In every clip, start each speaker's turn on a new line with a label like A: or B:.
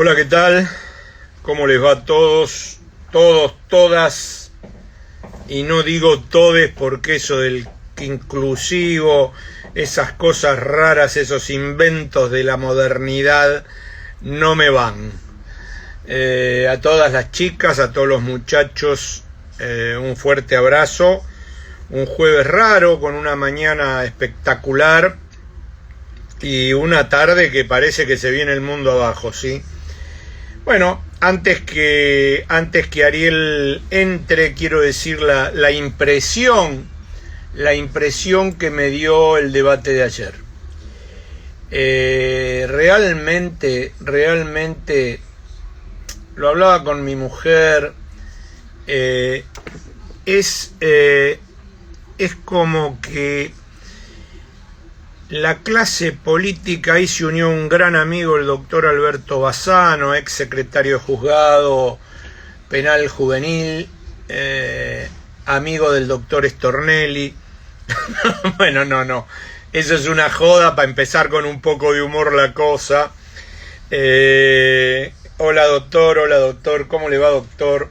A: Hola, ¿qué tal? ¿Cómo les va a todos? Todos, todas, y no digo todes porque eso del inclusivo, esas cosas raras, esos inventos de la modernidad no me van. A todas las chicas, a todos los muchachos, un fuerte abrazo. Un jueves raro con una mañana espectacular y una tarde que parece que se viene el mundo abajo, ¿sí? Bueno, antes que Ariel entre, quiero decir la impresión que me dio el debate de ayer. Realmente, lo hablaba con mi mujer, es como que la clase política, ahí se unió un gran amigo, el doctor Alberto Bassano, ex secretario de juzgado penal juvenil, amigo del doctor Stornelli. Bueno, no, eso es una joda para empezar con un poco de humor la cosa. Hola doctor, ¿cómo le va, doctor?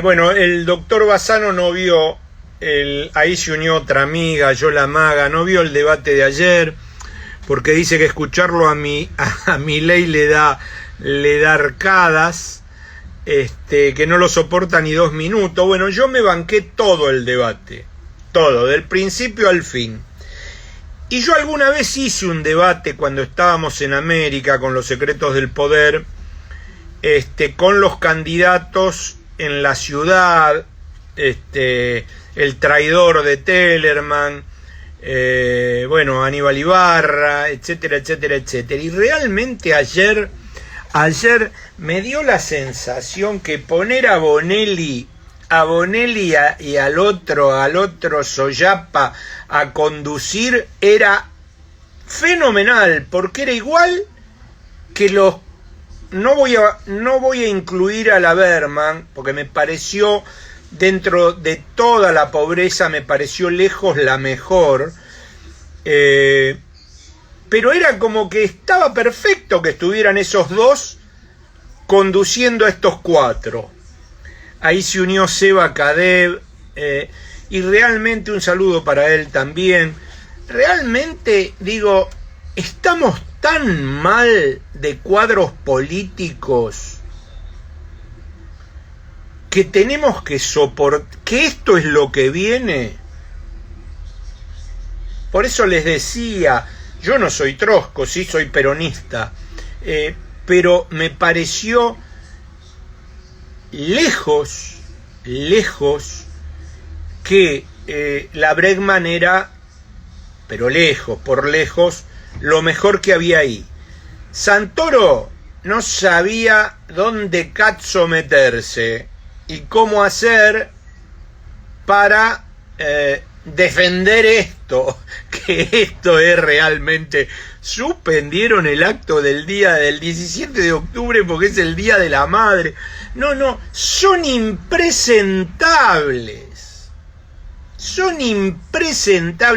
A: Bueno, el doctor Bassano no vio, ahí se unió otra amiga, Yola Maga, no vio el debate de ayer, porque dice que escucharlo a Milei le da arcadas, que no lo soporta ni 2 minutos. Bueno, yo me banqué todo el debate, todo, del principio al fin. Y yo alguna vez hice un debate cuando estábamos en América con los secretos del poder, con los candidatos en la ciudad, el traidor de Tellerman, bueno, Aníbal Ibarra, etcétera. Y realmente ayer me dio la sensación que poner a Bonelli y al otro Soyapa a conducir era fenomenal, porque era igual que los... No voy a incluir a la Berman, porque me pareció, dentro de toda la pobreza, me pareció lejos la mejor, pero era como que estaba perfecto que estuvieran esos dos conduciendo a estos 4. Ahí se unió Seba Kadev, y realmente un saludo para él también. Realmente, digo, estamos tan mal de cuadros políticos que tenemos que soportar, que esto es lo que viene. Por eso les decía, yo no soy trosco, sí soy peronista, pero me pareció lejos que la Bregman era, pero por lejos, lo mejor que había ahí. Santoro no sabía dónde cazzo meterse y cómo hacer para defender esto, que esto es realmente... Suspendieron el acto del 17 de octubre porque es el Día de la Madre. No, son impresentables,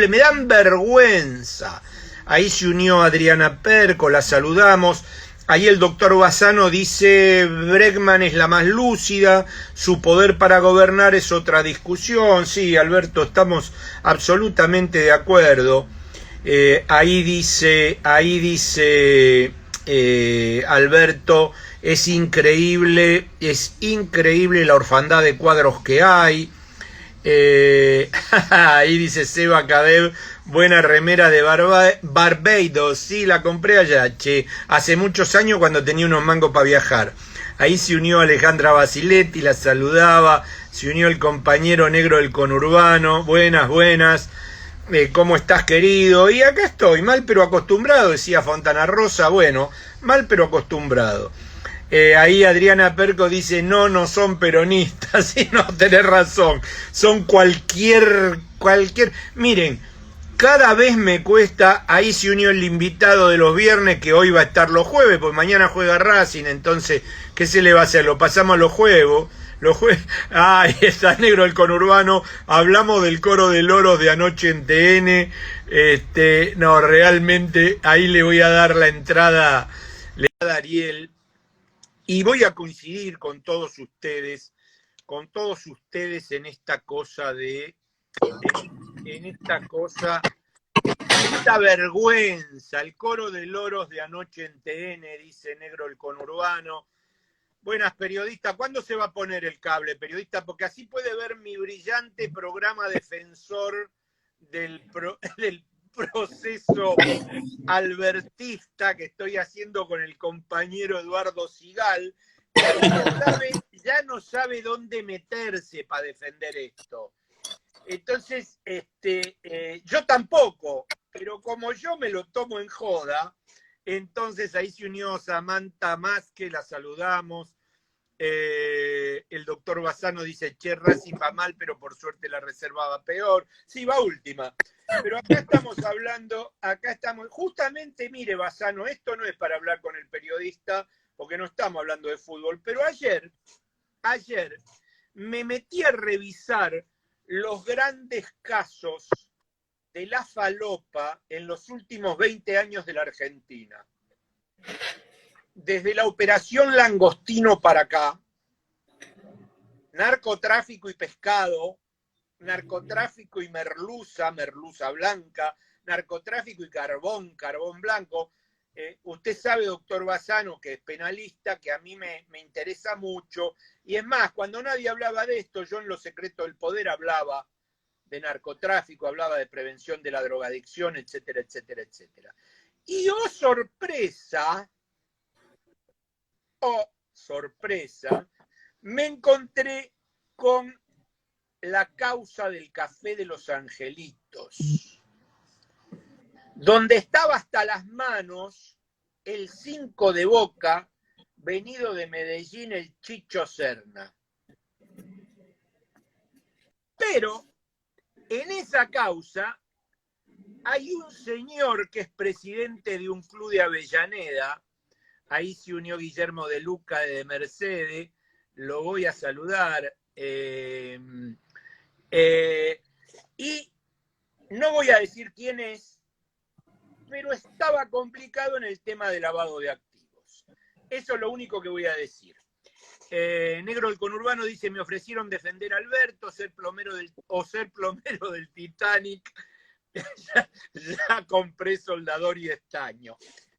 A: me dan vergüenza. Ahí se unió Adriana Perco, la saludamos. Ahí el doctor Bassano dice, Bregman es la más lúcida, su poder para gobernar es otra discusión. Sí, Alberto, estamos absolutamente de acuerdo. Ahí dice Alberto, es increíble la orfandad de cuadros que hay. Ahí dice Seba Kadev, buena remera de Barbados, sí, la compré allá, hace muchos años cuando tenía unos mangos para viajar. Ahí se unió Alejandra Basiletti, la saludaba, se unió el compañero negro del conurbano, buenas, ¿cómo estás, querido? Y acá estoy, mal pero acostumbrado, decía Fontana Rosa. Bueno, mal pero acostumbrado. Ahí Adriana Perco dice, no son peronistas. Sí, no, tenés razón, son cualquier... Miren, cada vez me cuesta. Ahí se unió el invitado de los viernes, que hoy va a estar los jueves, porque mañana juega Racing, entonces, ¿qué se le va a hacer? Lo pasamos a los juegos. Ahí está negro el conurbano. Hablamos del coro de loros de anoche en TN. No, realmente ahí le voy a dar la entrada Ariel, y voy a coincidir con todos ustedes en esta cosa esta vergüenza, el coro de loros de anoche en TN, dice Negro el Conurbano. Buenas, periodista, ¿cuándo se va a poner el cable, periodista? Porque así puede ver mi brillante programa defensor del proceso albertista que estoy haciendo con el compañero Eduardo Sigal, que ya no sabe dónde meterse para defender esto. Entonces, yo tampoco, pero como yo me lo tomo en joda, entonces ahí se unió Samantha Masque, la saludamos. El doctor Bassano dice, che, Racing va mal, pero por suerte la reserva va peor. Sí, va última. Pero acá estamos hablando, justamente, mire, Bassano, esto no es para hablar con el periodista, porque no estamos hablando de fútbol, pero ayer me metí a revisar los grandes casos de la falopa en los últimos 20 años de la Argentina. Desde la Operación Langostino para acá, narcotráfico y pescado, narcotráfico y merluza blanca, narcotráfico y carbón blanco. Usted sabe, doctor Bassano, que es penalista, que a mí me interesa mucho, y es más, cuando nadie hablaba de esto, yo en Los Secretos del Poder hablaba de narcotráfico, hablaba de prevención de la drogadicción, etcétera, etcétera, etcétera. Y sorpresa, me encontré con la causa del Café de los Angelitos, donde estaba hasta las manos el 5 de Boca, venido de Medellín, el Chicho Serna. Pero en esa causa hay un señor que es presidente de un club de Avellaneda, ahí se unió Guillermo de Luca de Mercedes, lo voy a saludar, y no voy a decir quién es, pero estaba complicado en el tema de lavado de activos. Eso es lo único que voy a decir. Negro el Conurbano dice, me ofrecieron defender a Alberto, ser plomero del Titanic, ya compré soldador y estaño.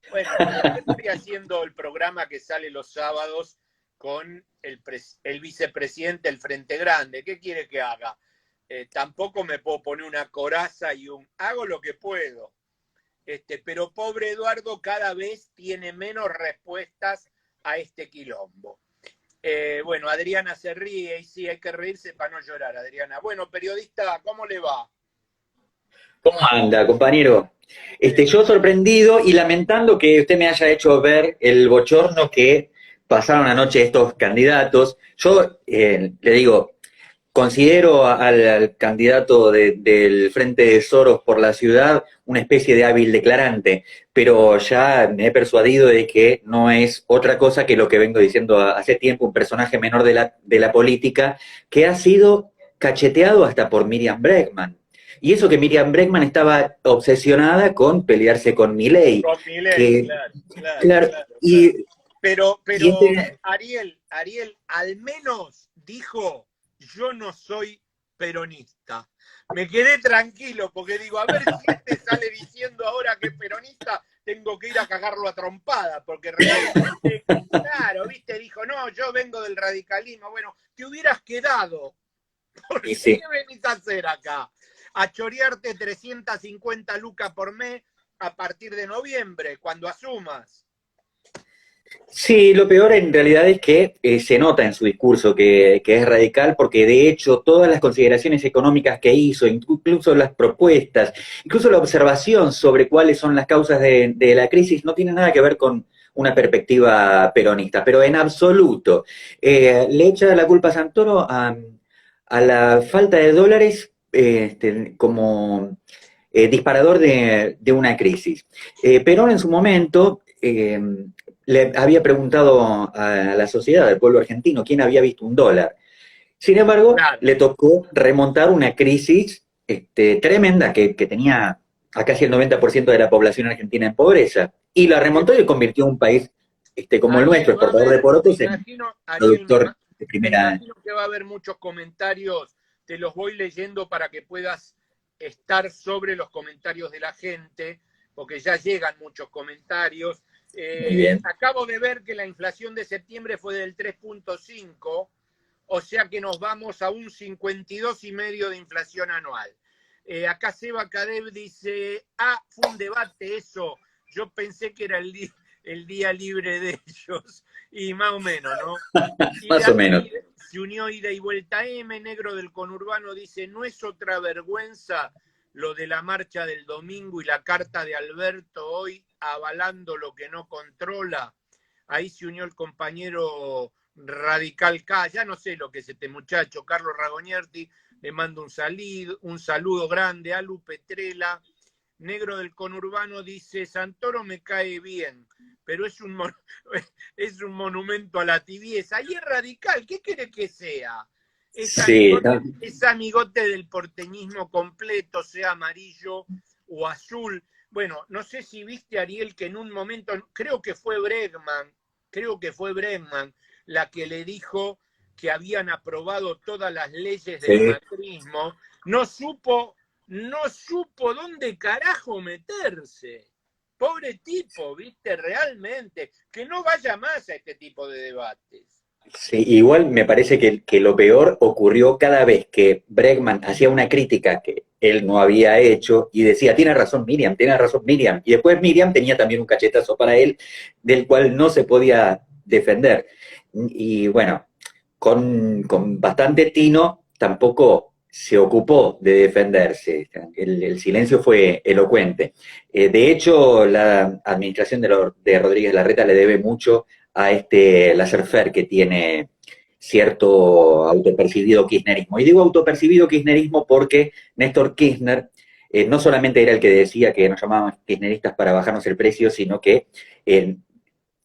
A: Bueno, estoy haciendo el programa que sale los sábados con el vicepresidente del Frente Grande. ¿Qué quiere que haga? Tampoco me puedo poner una coraza hago lo que puedo. Pero pobre Eduardo cada vez tiene menos respuestas a este quilombo. Bueno, Adriana se ríe y sí, hay que reírse para no llorar, Adriana. Bueno, periodista, ¿cómo le va?
B: ¿Cómo anda, compañero? Yo sorprendido y lamentando que usted me haya hecho ver el bochorno que pasaron anoche estos candidatos. Yo le digo, considero al candidato del Frente de Soros por la ciudad una especie de hábil declarante, pero ya me he persuadido de que no es otra cosa que lo que vengo diciendo hace tiempo, un personaje menor de la política que ha sido cacheteado hasta por Miriam Bregman. Y eso que Miriam Bregman estaba obsesionada con pelearse con Milei.
A: Con Milei, claro. Pero Ariel, al menos dijo, yo no soy peronista. Me quedé tranquilo porque digo, a ver si este sale diciendo ahora que es peronista, tengo que ir a cagarlo a trompada, porque realmente, claro, viste, dijo, no, yo vengo del radicalismo. Bueno, te hubieras quedado. Porque sí. ¿Qué venís a hacer acá? A chorearte 350 lucas por mes a partir de noviembre, cuando asumas.
B: Sí, lo peor en realidad es que se nota en su discurso que es radical, porque de hecho todas las consideraciones económicas que hizo, incluso las propuestas, incluso la observación sobre cuáles son las causas de la crisis, no tiene nada que ver con una perspectiva peronista, pero en absoluto. Le echa la culpa a Santoro a la falta de dólares como disparador de una crisis. Perón en su momento le había preguntado a la sociedad, al pueblo argentino, quién había visto un dólar. Sin embargo, claro, le tocó remontar una crisis tremenda que tenía a casi el 90% de la población argentina en pobreza. Y la remontó y convirtió en un país como el
A: Ariel,
B: nuestro,
A: va a
B: exportador de
A: haber, me
B: porotos, es
A: imagino, Ariel,
B: productor de
A: me
B: primera.
A: imagino que va a haber muchos comentarios, te los voy leyendo para que puedas estar sobre los comentarios de la gente, porque ya llegan muchos comentarios.
B: Muy bien.
A: Acabo de ver que la inflación de septiembre fue del 3,5, o sea que nos vamos a un 52,5 de inflación anual. Acá Seba Cadev dice, fue un debate eso, yo pensé que era el día libre de ellos, y más o menos, ¿no? Y de
B: Más o menos.
A: aquí se unió Ida y Vuelta M, Negro del Conurbano dice, no es otra vergüenza lo de la marcha del domingo y la carta de Alberto hoy avalando lo que no controla. Ahí se unió el compañero Radical K, ya no sé lo que es este muchacho, Carlos Ragoñerti, le mando un saludo grande a Lu Petrela. Negro del Conurbano dice, Santoro me cae bien, pero es un monumento a la tibieza. Y es radical, ¿qué quiere que sea?
B: Sí, ¿no?
A: Es amigote del porteñismo completo, sea amarillo o azul. Bueno, no sé si viste, Ariel, que en un momento, creo que fue Bregman la que le dijo que habían aprobado todas las leyes del
B: Sí.
A: macrismo, no supo dónde carajo meterse. Pobre tipo, viste, realmente, que no vaya más a este tipo de debates.
B: Sí, igual me parece que lo peor ocurrió cada vez que Bregman hacía una crítica que él no había hecho y decía, tiene razón Miriam, y después Miriam tenía también un cachetazo para él del cual no se podía defender. Y bueno, con bastante tino tampoco se ocupó de defenderse, el silencio fue elocuente. De hecho, la administración de Rodríguez Larreta le debe mucho a este laissez-faire que tiene cierto autopercibido kirchnerismo. Y digo autopercibido kirchnerismo porque Néstor Kirchner no solamente era el que decía que nos llamábamos kirchneristas para bajarnos el precio, sino que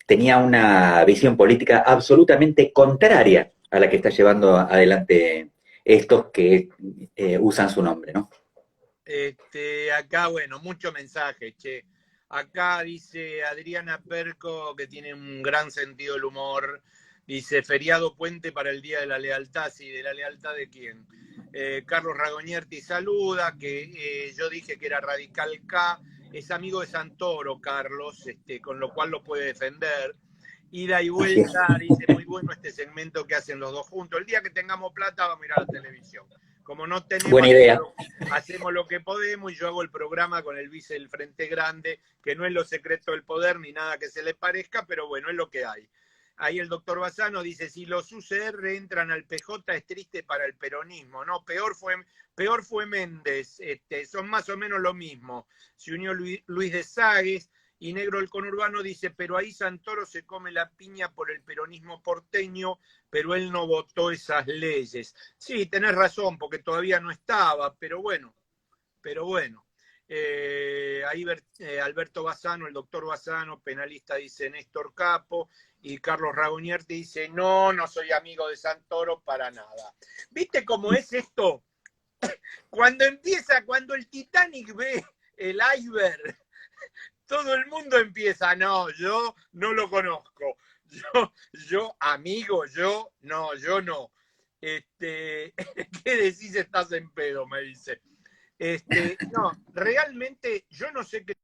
B: tenía una visión política absolutamente contraria a la que está llevando adelante estos que usan su nombre, ¿no?
A: Acá, bueno, mucho mensaje, che. Acá dice Adriana Perco, que tiene un gran sentido del humor, dice, feriado puente para el Día de la Lealtad. Sí, ¿de la lealtad de quién? Carlos Ragoñerti saluda, que yo dije que era Radical K, es amigo de Santoro, Carlos, con lo cual lo puede defender. Ida y vuelta, dice, muy bueno este segmento que hacen los dos juntos. El día que tengamos plata vamos a ir a la televisión. Como no tenemos,
B: Buena idea.
A: hacemos lo que podemos y yo hago el programa con el vice del Frente Grande, que no es lo secreto del poder ni nada que se le parezca, pero bueno, es lo que hay. Ahí el doctor Bassano dice, si los UCR entran al PJ es triste para el peronismo, ¿no? Peor fue Méndez, son más o menos lo mismo. Se unió Luis de Sagues, y Negro del Conurbano dice, pero ahí Santoro se come la piña por el peronismo porteño, pero él no votó esas leyes. Sí, tenés razón, porque todavía no estaba, pero bueno. Ahí Alberto Bassano, el doctor Bassano, penalista, dice Néstor Capo, y Carlos Ragoñerti dice, no soy amigo de Santoro para nada. ¿Viste cómo es esto? Cuando el Titanic ve el iceberg, todo el mundo empieza, no, yo no lo conozco, amigo, yo no. ¿Qué decís? Estás en pedo, me dice. No, realmente yo no sé qué.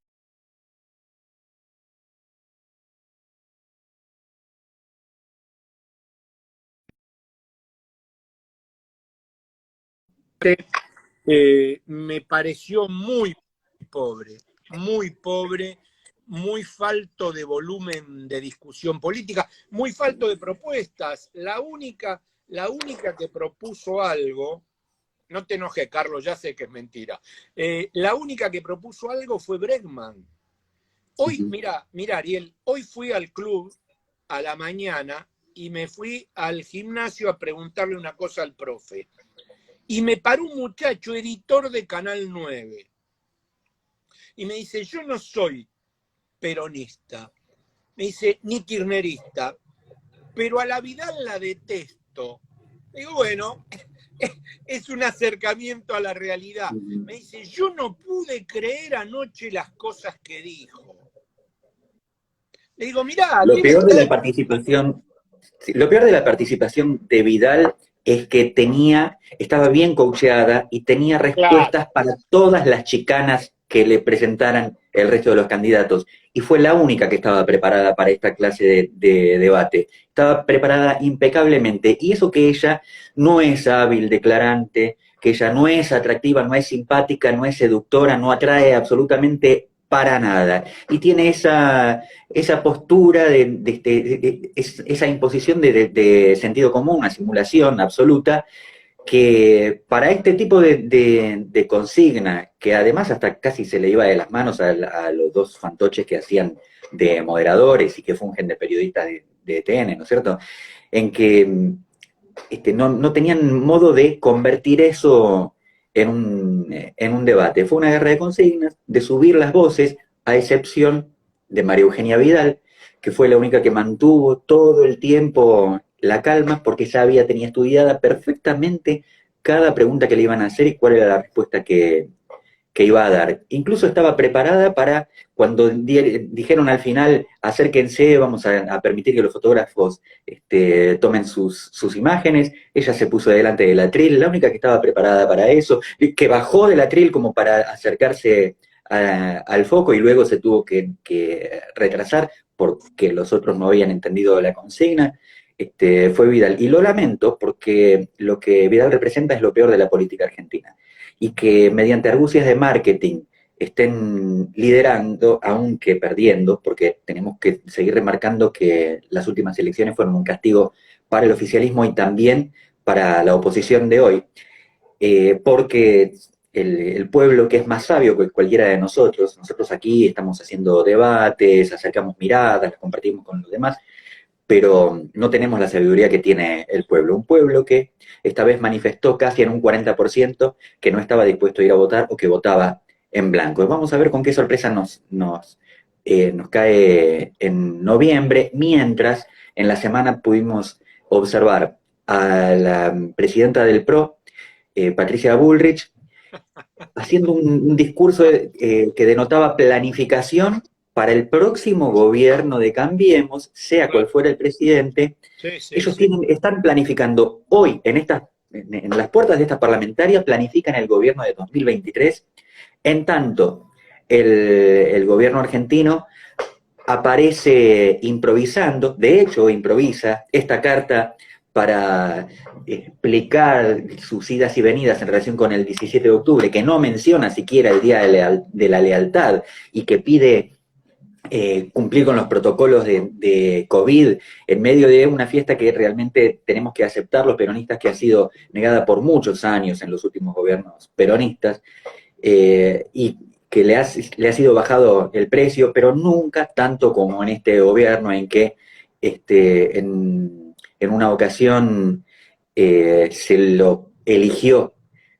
A: Me pareció muy pobre, muy falto de volumen de discusión política, muy falto de propuestas. La única que propuso algo, no te enojes, Carlos, ya sé que es mentira, la única que propuso algo fue Bregman. Hoy, mira, Ariel, hoy fui al club a la mañana y me fui al gimnasio a preguntarle una cosa al profe. Y me paró un muchacho, editor de Canal 9, y me dice, yo no soy peronista, me dice, ni kirchnerista, pero a la Vidal la detesto. Digo, bueno, es un acercamiento a la realidad. Me dice, yo no pude creer anoche las cosas que dijo. Le digo, mirá,
B: Lo
A: tiene
B: peor de la
A: todo.
B: participación, sí, lo peor de la participación de Vidal es que estaba bien coacheada y tenía
A: Claro.
B: respuestas para todas las chicanas que le presentaran el resto de los candidatos. Y fue la única que estaba preparada para esta clase de debate. Estaba preparada impecablemente. Y eso que ella no es hábil declarante, que ella no es atractiva, no es simpática, no es seductora, no atrae absolutamente para nada. Y tiene esa postura esa imposición de sentido común, una simulación absoluta, que para este tipo de consigna, que además hasta casi se le iba de las manos a los dos fantoches que hacían de moderadores y que fungen de periodistas de TN, ¿no es cierto? En que no tenían modo de convertir eso en un debate. Fue una guerra de consignas, de subir las voces, a excepción de María Eugenia Vidal, que fue la única que mantuvo todo el tiempo la calma, porque tenía estudiada perfectamente cada pregunta que le iban a hacer y cuál era la respuesta que iba a dar. Incluso estaba preparada para cuando dijeron al final, acérquense, vamos a permitir que los fotógrafos tomen sus imágenes, ella se puso delante del atril, la única que estaba preparada para eso, que bajó del atril como para acercarse al foco y luego se tuvo que retrasar porque los otros no habían entendido la consigna. Fue Vidal. Y lo lamento porque lo que Vidal representa es lo peor de la política argentina y que mediante argucias de marketing estén liderando, aunque perdiendo, porque tenemos que seguir remarcando que las últimas elecciones fueron un castigo para el oficialismo y también para la oposición de hoy, porque el pueblo que es más sabio que cualquiera de nosotros aquí estamos haciendo debates, acercamos miradas, las compartimos con los demás, pero no tenemos la sabiduría que tiene el pueblo. Un pueblo que esta vez manifestó casi en un 40% que no estaba dispuesto a ir a votar o que votaba en blanco. Vamos a ver con qué sorpresa nos cae en noviembre, mientras en la semana pudimos observar a la presidenta del PRO, Patricia Bullrich, haciendo un discurso que denotaba planificación para el próximo gobierno de Cambiemos, sea cual fuera el presidente.
A: Sí, sí,
B: Ellos
A: sí.
B: están planificando hoy, en las puertas de esta parlamentaria, planifican el gobierno de 2023, en tanto el gobierno argentino aparece improvisando, de hecho improvisa esta carta para explicar sus idas y venidas en relación con el 17 de octubre, que no menciona siquiera el Día de la Lealtad y que pide cumplir con los protocolos de COVID en medio de una fiesta que realmente tenemos que aceptar los peronistas, que ha sido negada por muchos años en los últimos gobiernos peronistas, y que le ha sido bajado el precio, pero nunca tanto como en este gobierno en que en una ocasión se lo eligió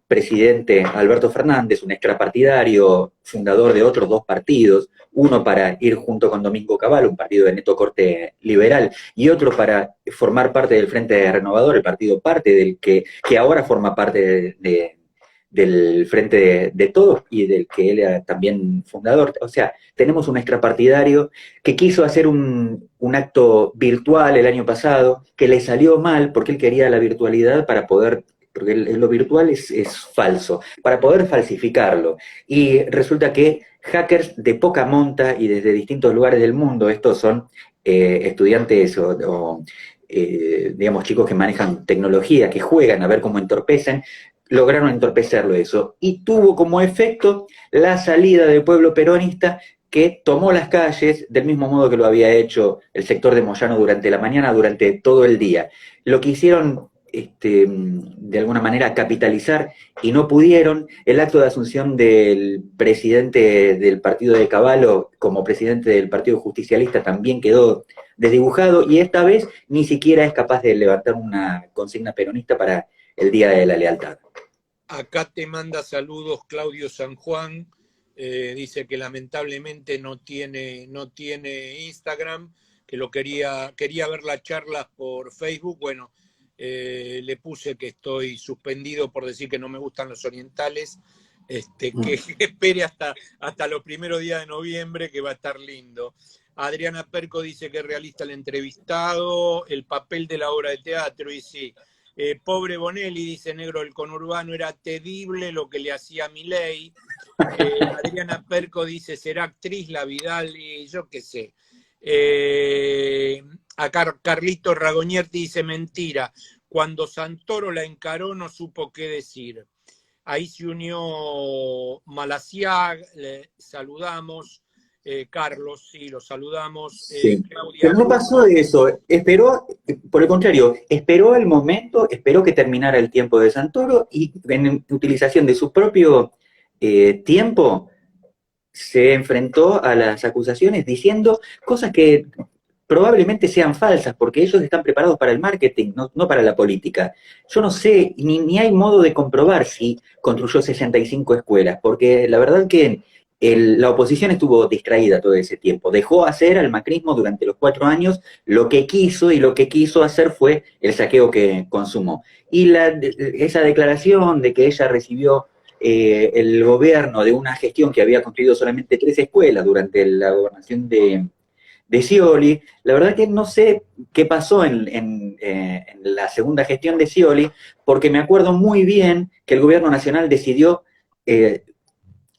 B: presidente Alberto Fernández, un extrapartidario, fundador de otros dos partidos, uno para ir junto con Domingo Cavallo, un partido de neto corte liberal, y otro para formar parte del Frente Renovador, el partido parte del que ahora forma parte del Frente de Todos y del que él era también fundador. O sea, tenemos un extrapartidario que quiso hacer un acto virtual el año pasado, que le salió mal porque él quería la virtualidad para poder, porque lo virtual es falso, para poder falsificarlo. Y resulta que hackers de poca monta y desde distintos lugares del mundo, estos son estudiantes digamos, chicos que manejan tecnología, que juegan a ver cómo entorpecen, lograron entorpecerlo eso. Y tuvo como efecto la salida del pueblo peronista, que tomó las calles del mismo modo que lo había hecho el sector de Moyano durante la mañana, durante todo el día. Lo que hicieron de alguna manera capitalizar y no pudieron. El acto de asunción del presidente del partido de Cavallo como presidente del Partido Justicialista también quedó desdibujado, y esta vez ni siquiera es capaz de levantar una consigna peronista para el Día de la Lealtad.
A: Acá te manda saludos Claudio San Juan, dice que lamentablemente no tiene Instagram, que quería ver las charlas por Facebook. Bueno, le puse que estoy suspendido por decir que no me gustan los orientales, que espere hasta los primeros días de noviembre, que va a estar lindo. Adriana Perco dice que es realista el entrevistado, el papel de la obra de teatro, y sí. Pobre Bonelli, dice Negro del Conurbano, era terrible lo que le hacía a Milei. Adriana Perco dice, será actriz la Vidal, y yo qué sé. Acá Carlito Ragonier dice, mentira, cuando Santoro la encaró no supo qué decir. Ahí se unió Malaciag, le saludamos. Carlos, sí, lo saludamos.
B: Sí.
A: Claudia
B: Pero no
A: Bruno.
B: pasó de eso, esperó, por el contrario, esperó el momento, esperó que terminara el tiempo de Santoro y en utilización de su propio tiempo se enfrentó a las acusaciones diciendo cosas que probablemente sean falsas, porque ellos están preparados para el marketing, no para la política. Yo no sé, ni hay modo de comprobar si construyó 65 escuelas, porque la verdad que la oposición estuvo distraída todo ese tiempo. Dejó hacer al macrismo durante los 4 años lo que quiso, y lo que quiso hacer fue el saqueo que consumó. Y esa declaración de que ella recibió el gobierno de una gestión que había construido solamente 3 escuelas durante la gobernación de Scioli, la verdad que no sé qué pasó en la segunda gestión de Scioli, porque me acuerdo muy bien que el gobierno nacional decidió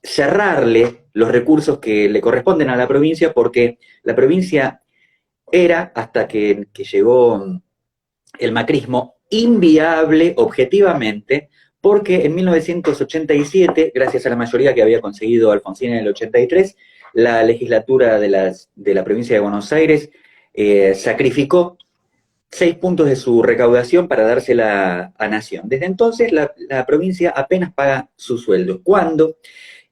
B: cerrarle los recursos que le corresponden a la provincia, porque la provincia era, hasta que llegó el macrismo, inviable objetivamente, porque en 1987, gracias a la mayoría que había conseguido Alfonsín en el 83, la legislatura de la provincia de Buenos Aires sacrificó 6 puntos de su recaudación para dársela a Nación. Desde entonces la provincia apenas paga su sueldo. Cuando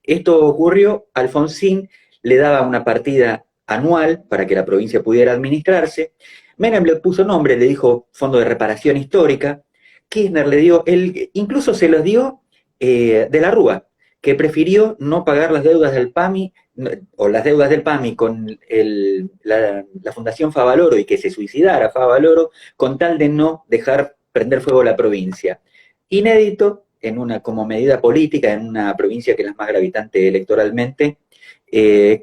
B: esto ocurrió, Alfonsín le daba una partida anual para que la provincia pudiera administrarse. Menem le puso nombre, le dijo Fondo de Reparación Histórica. Kirchner le dio, él incluso se los dio de la Rúa, que prefirió no pagar las deudas del PAMI, o las deudas del PAMI con la Fundación Favaloro, y que se suicidara Favaloro, con tal de no dejar prender fuego la provincia. Inédito, como medida política, en una provincia que es la más gravitante electoralmente,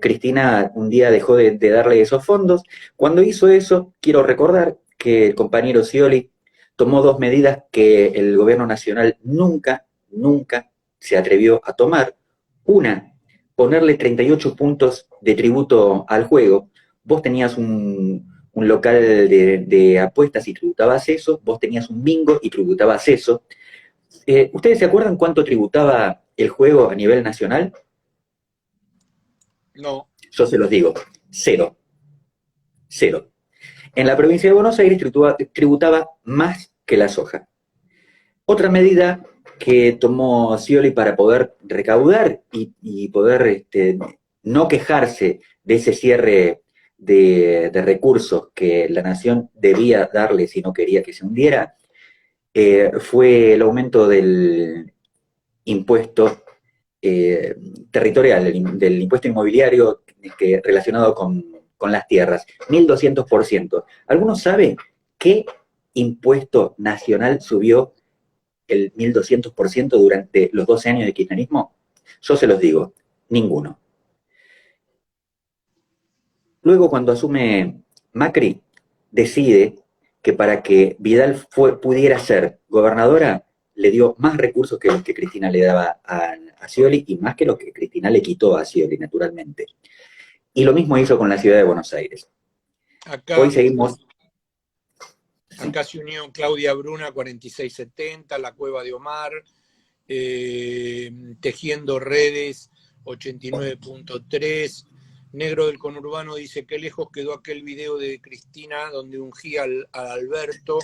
B: Cristina un día dejó de darle esos fondos. Cuando hizo eso, quiero recordar que el compañero Scioli tomó 2 medidas que el gobierno nacional nunca se atrevió a tomar. Una, ponerle 38 puntos de tributo al juego. Vos tenías un local de apuestas y tributabas eso, vos tenías un bingo y tributabas eso. ¿Ustedes se acuerdan cuánto tributaba el juego a nivel nacional?
A: No.
B: Yo se los digo, 0. 0. En la provincia de Buenos Aires tributaba más que la soja. Otra medida que tomó Scioli para poder recaudar y poder no quejarse de ese cierre de recursos que la nación debía darle si no quería que se hundiera, fue el aumento del impuesto territorial, del impuesto inmobiliario relacionado con las tierras, 1.200%. ¿Alguno sabe qué impuesto nacional subió el 1.200% durante los 12 años de kirchnerismo? Yo se los digo, ninguno. Luego, cuando asume Macri, decide que para que Vidal pudiera ser gobernadora, le dio más recursos que los que Cristina le daba a Scioli, y más que los que Cristina le quitó a Scioli, naturalmente. Y lo mismo hizo con la ciudad de Buenos Aires. Hoy seguimos...
A: Acá se unió Claudia Bruna, 4670, La Cueva de Omar, Tejiendo Redes, 89.3. Negro del Conurbano dice que lejos quedó aquel video de Cristina donde ungía a Alberto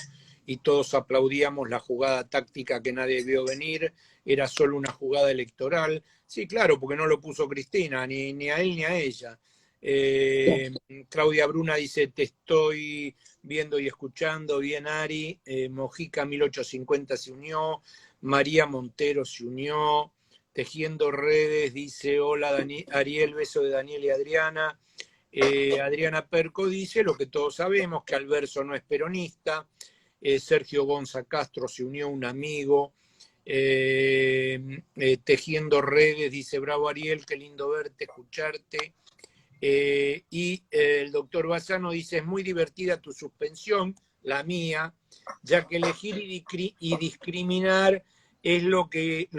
A: y todos aplaudíamos la jugada táctica que nadie vio venir, era solo una jugada electoral. Sí, claro, porque no lo puso Cristina, ni a él ni a ella. Claudia Bruna dice, te estoy viendo y escuchando, bien Ari. Mojica 1850 se unió, María Montero se unió, Tejiendo Redes dice, hola Ariel, beso de Daniel y Adriana. Adriana Perco dice, lo que todos sabemos, que Alverso no es peronista. Sergio Gonza Castro se unió, un amigo. Tejiendo Redes dice, bravo Ariel, qué lindo verte, escucharte. Y el doctor Bassano dice, es muy divertida tu suspensión, la mía, ya que elegir y discriminar es lo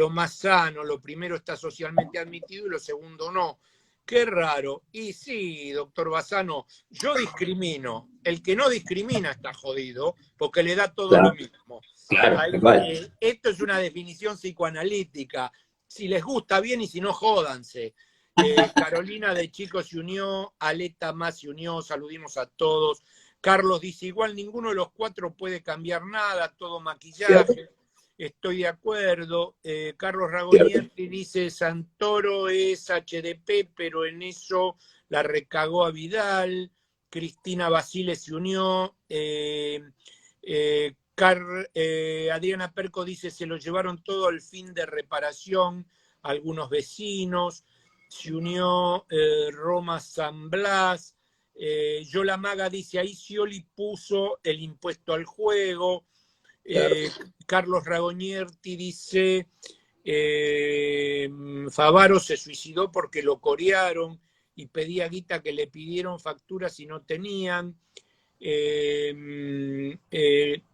A: más sano, lo primero está socialmente admitido y lo segundo no. Qué raro. Y sí, doctor Bassano, yo discrimino. El que no discrimina está jodido porque le da todo lo
B: Claro,
A: mismo.
B: claro, igual.
A: Esto es una definición psicoanalítica. Si les gusta bien y si no, jódanse. Carolina de Chico se unió, Aleta más se unió, saludimos a todos. Carlos dice, igual ninguno de los cuatro puede cambiar nada, todo
B: ¿Cierto?
A: maquillaje. Estoy de acuerdo. Carlos
B: ¿Cierto?
A: Ragonieri dice, Santoro es HDP, pero en eso la recagó a Vidal. Cristina Basile se unió. Adriana Perco dice, se lo llevaron todo al fin de reparación algunos vecinos. Se unió Roma San Blas. Yola Maga dice, ahí Scioli puso el impuesto al juego.
B: Claro.
A: Carlos Ragonieri dice, Favaro se suicidó porque lo corearon y pedía guita que le pidieron facturas y no tenían.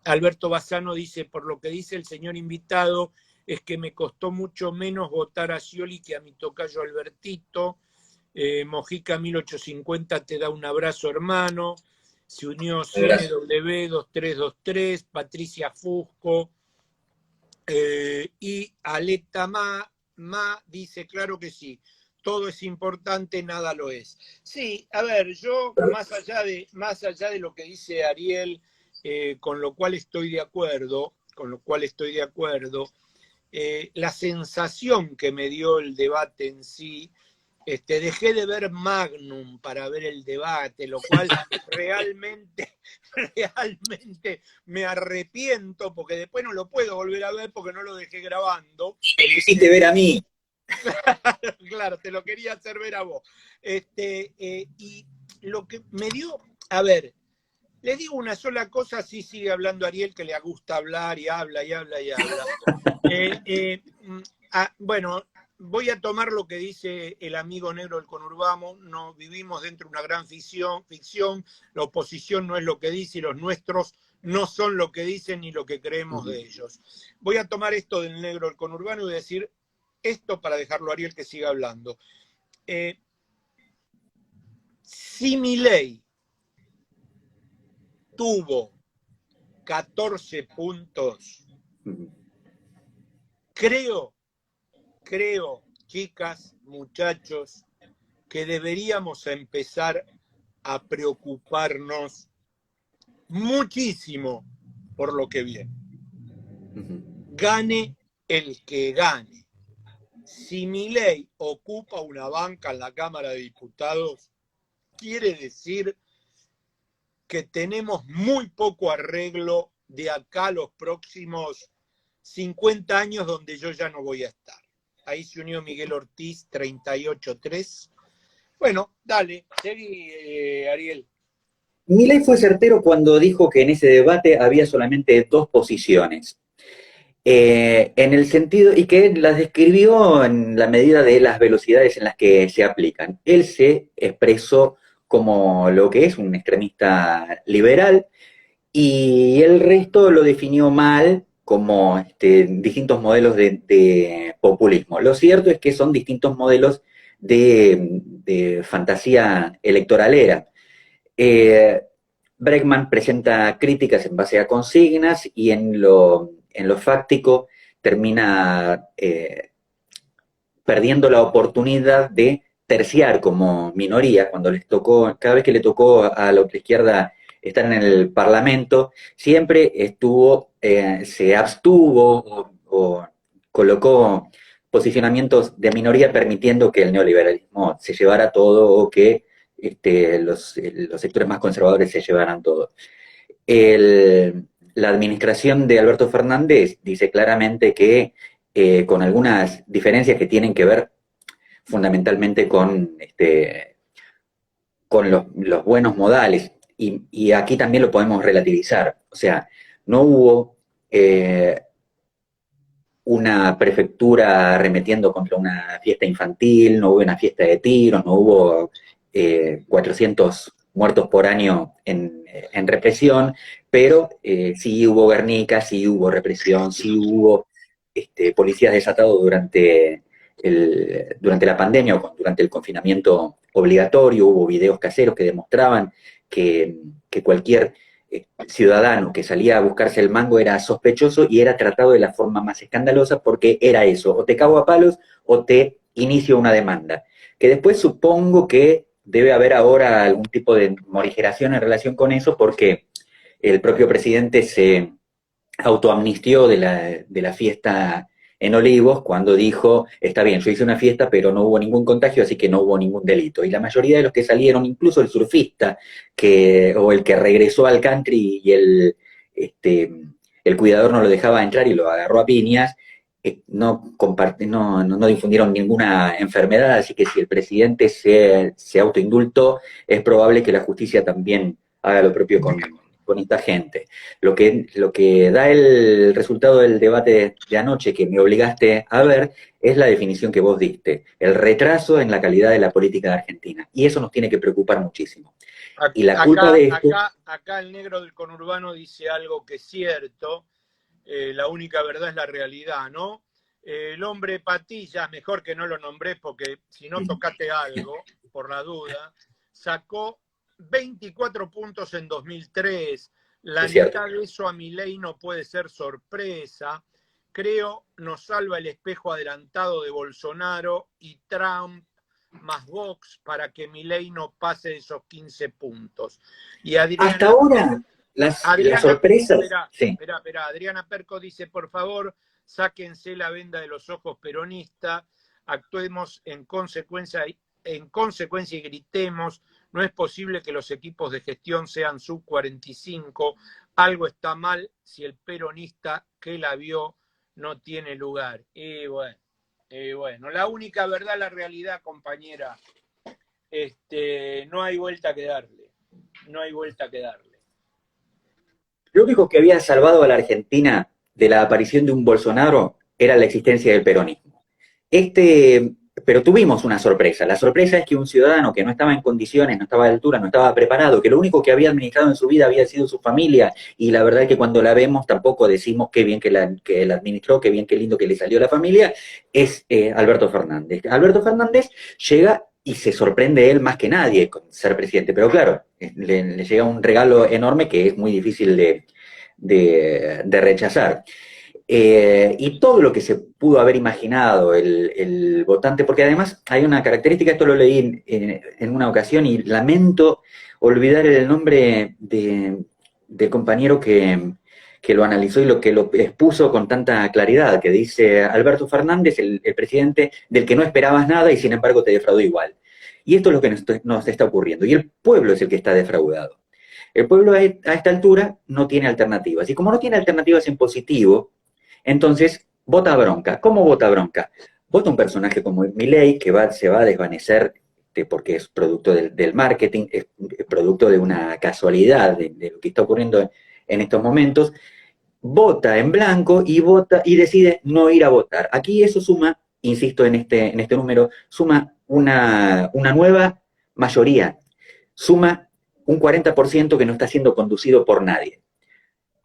A: Alberto Bassano dice, por lo que dice el señor invitado, es que me costó mucho menos votar a Scioli que a mi tocayo Albertito. Mojica 1850 te da un abrazo, hermano. Se unió CNW 2323, Patricia Fusco. Y Aleta Ma dice, claro que sí, todo es importante, nada lo es. Sí, a ver, yo más allá de lo que dice Ariel, con lo cual estoy de acuerdo, la sensación que me dio el debate en sí, dejé de ver Magnum para ver el debate, lo cual realmente me arrepiento, porque después no lo puedo volver a ver porque no lo dejé grabando.
B: Me lo hiciste ver a mí.
A: Claro, te lo quería hacer ver a vos. Y lo que me dio, a ver, le digo una sola cosa, así sigue hablando Ariel, que le gusta hablar y habla y habla y habla. Bueno, voy a tomar lo que dice el amigo negro del conurbano, no vivimos dentro de una gran ficción, la oposición no es lo que dice y los nuestros no son lo que dicen ni lo que creemos de ellos. Voy a tomar esto del negro del conurbano y voy a decir esto para dejarlo a Ariel que siga hablando. Si Milei tuvo 14 puntos, creo, chicas, muchachos, que deberíamos empezar a preocuparnos muchísimo por lo que viene. Gane el que gane. Si Milei ocupa una banca en la Cámara de Diputados, quiere decir que tenemos muy poco arreglo de acá a los próximos 50 años donde yo ya no voy a estar. Ahí se unió Miguel Ortiz, 38-3. Bueno, dale, seguí, Ariel.
B: Milei fue certero cuando dijo que en ese debate había solamente dos posiciones. En el sentido, y que las describió en la medida de las velocidades en las que se aplican. Él se expresó como lo que es un extremista liberal y el resto lo definió mal como distintos modelos de populismo. Lo cierto es que son distintos modelos de fantasía electoralera. Bregman presenta críticas en base a consignas y en lo fáctico termina perdiendo la oportunidad de terciar como minoría cuando les tocó, cada vez que le tocó a la izquierda estar en el Parlamento, siempre se abstuvo o colocó posicionamientos de minoría permitiendo que el neoliberalismo se llevara todo o que los sectores más conservadores se llevaran todo. La administración de Alberto Fernández dice claramente que con algunas diferencias que tienen que ver fundamentalmente con los buenos modales, y aquí también lo podemos relativizar. O sea, no hubo una prefectura arremetiendo contra una fiesta infantil, no hubo una fiesta de tiros, no hubo 400 muertos por año en represión, pero sí hubo Guernica, sí hubo represión, sí hubo policías desatados durante la pandemia o durante el confinamiento obligatorio, hubo videos caseros que demostraban que cualquier ciudadano que salía a buscarse el mango era sospechoso y era tratado de la forma más escandalosa porque era eso, o te cago a palos o te inicio una demanda. Que después supongo que debe haber ahora algún tipo de morigeración en relación con eso porque el propio presidente se autoamnistió de la fiesta en Olivos cuando dijo, está bien, yo hice una fiesta, pero no hubo ningún contagio, así que no hubo ningún delito. Y la mayoría de los que salieron, incluso el surfista, o el que regresó al country y el cuidador no lo dejaba entrar y lo agarró a piñas, no difundieron ninguna enfermedad, así que si el presidente se autoindultó, es probable que la justicia también haga lo propio con esta gente. Lo que da el resultado del debate de anoche que me obligaste a ver es la definición que vos diste, el retraso en la calidad de la política de Argentina. Y eso nos tiene que preocupar muchísimo. Y la culpa de esto...
A: Acá el negro del conurbano dice algo que es cierto, la única verdad es la realidad, ¿no? El hombre patillas, mejor que no lo nombré porque si no tocaste algo, por la duda, sacó 24 puntos en 2003, la mitad de eso a Milei no puede ser sorpresa, creo nos salva el espejo adelantado de Bolsonaro y Trump más Vox para que Milei no pase esos 15 puntos. Y Adriana,
B: hasta ahora, las sorpresas...
A: Espera, Adriana Perco dice, por favor, sáquense la venda de los ojos peronistas, actuemos en consecuencia y gritemos, no es posible que los equipos de gestión sean sub 45, algo está mal si el peronista que la vio no tiene lugar. Y bueno, la única verdad, la realidad, compañera, no hay vuelta que darle, no hay vuelta que darle.
B: Lo único que había salvado a la Argentina de la aparición de un Bolsonaro era la existencia del peronismo. Pero tuvimos una sorpresa. La sorpresa es que un ciudadano que no estaba en condiciones, no estaba a la altura, no estaba preparado, que lo único que había administrado en su vida había sido su familia, y la verdad es que cuando la vemos tampoco decimos qué bien que la administró, qué bien, qué lindo que le salió la familia, es Alberto Fernández. Alberto Fernández llega y se sorprende él más que nadie con ser presidente, pero claro, le llega un regalo enorme que es muy difícil de rechazar. Y todo lo que se pudo haber imaginado el votante, porque además hay una característica, esto lo leí en una ocasión y lamento olvidar el nombre del compañero que lo analizó y que lo expuso con tanta claridad, que dice Alberto Fernández, el presidente del que no esperabas nada y sin embargo te defraudó igual. Y esto es lo que nos está ocurriendo, y el pueblo es el que está defraudado. El pueblo a esta altura no tiene alternativas, y como no tiene alternativas en positivo, entonces vota bronca. ¿Cómo vota bronca? Vota un personaje como Milei, que se va a desvanecer porque es producto del marketing, es producto de una casualidad de lo que está ocurriendo en estos momentos, vota en blanco y decide no ir a votar. Aquí eso suma, insisto en este número, suma una nueva mayoría, suma un 40% que no está siendo conducido por nadie.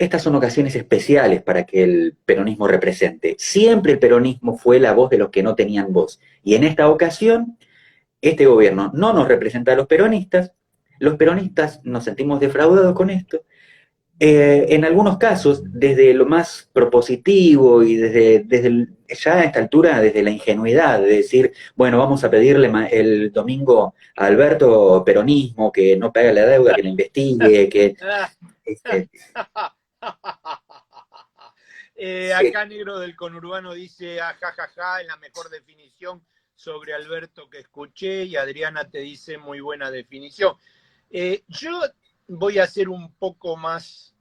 B: Estas son ocasiones especiales para que el peronismo represente. Siempre el peronismo fue la voz de los que no tenían voz. Y en esta ocasión, este gobierno no nos representa a los peronistas nos sentimos defraudados con esto. En algunos casos, desde lo más propositivo y ya a esta altura, desde la ingenuidad de decir, bueno, vamos a pedirle el domingo a Alberto peronismo, que no pague la deuda, que la investigue, que...
A: Acá Negro del Conurbano dice, jajaja, en la mejor definición sobre Alberto que escuché, y Adriana te dice muy buena definición. Yo voy a ser un poco más,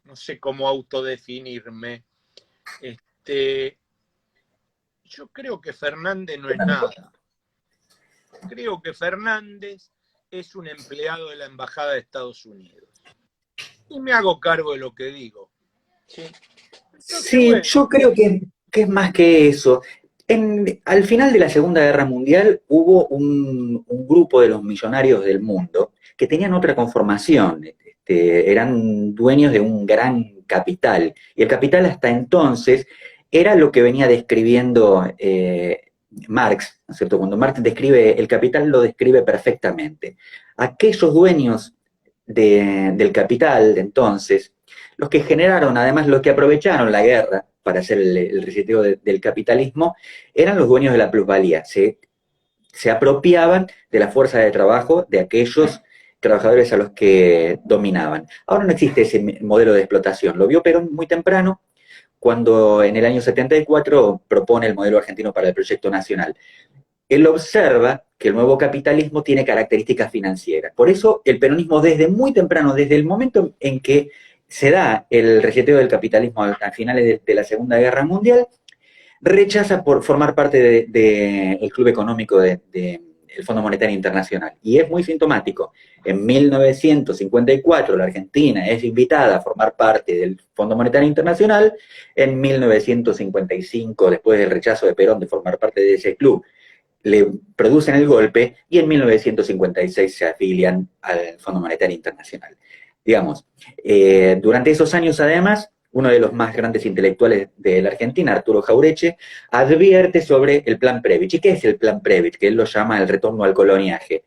A: no sé cómo autodefinirme. Yo creo que Fernández no es nada. Creo que Fernández es un empleado de la Embajada de Estados Unidos. Y me hago cargo de lo que digo.
B: Sí, bueno, yo creo que es más que eso. Al final de la Segunda Guerra Mundial hubo un grupo de los millonarios del mundo que tenían otra conformación, eran dueños de un gran capital, y el capital hasta entonces era lo que venía describiendo Marx, ¿no es cierto? Cuando Marx describe el capital, lo describe perfectamente. Aquellos dueños del capital de entonces, los que generaron, además los que aprovecharon la guerra para hacer el reseteo del capitalismo, eran los dueños de la plusvalía, se apropiaban de la fuerza de trabajo de aquellos trabajadores a los que dominaban. Ahora no existe ese modelo de explotación, lo vio Perón muy temprano, cuando en el año 74 propone el modelo argentino para el proyecto nacional. Él observa que el nuevo capitalismo tiene características financieras. Por eso el peronismo desde muy temprano, desde el momento en que se da el reseteo del capitalismo a finales de la Segunda Guerra Mundial, rechaza por formar parte del Club Económico del Fondo Monetario Internacional. Y es muy sintomático. En 1954 la Argentina es invitada a formar parte del Fondo Monetario Internacional. En 1955, después del rechazo de Perón de formar parte de ese club, le producen el golpe y en 1956 se afilian al Fondo Monetario Internacional. Digamos, durante esos años, además, uno de los más grandes intelectuales de la Argentina, Arturo Jaureche, advierte sobre el Plan Previch. ¿Y qué es el Plan Previch? Que él lo llama el retorno al coloniaje.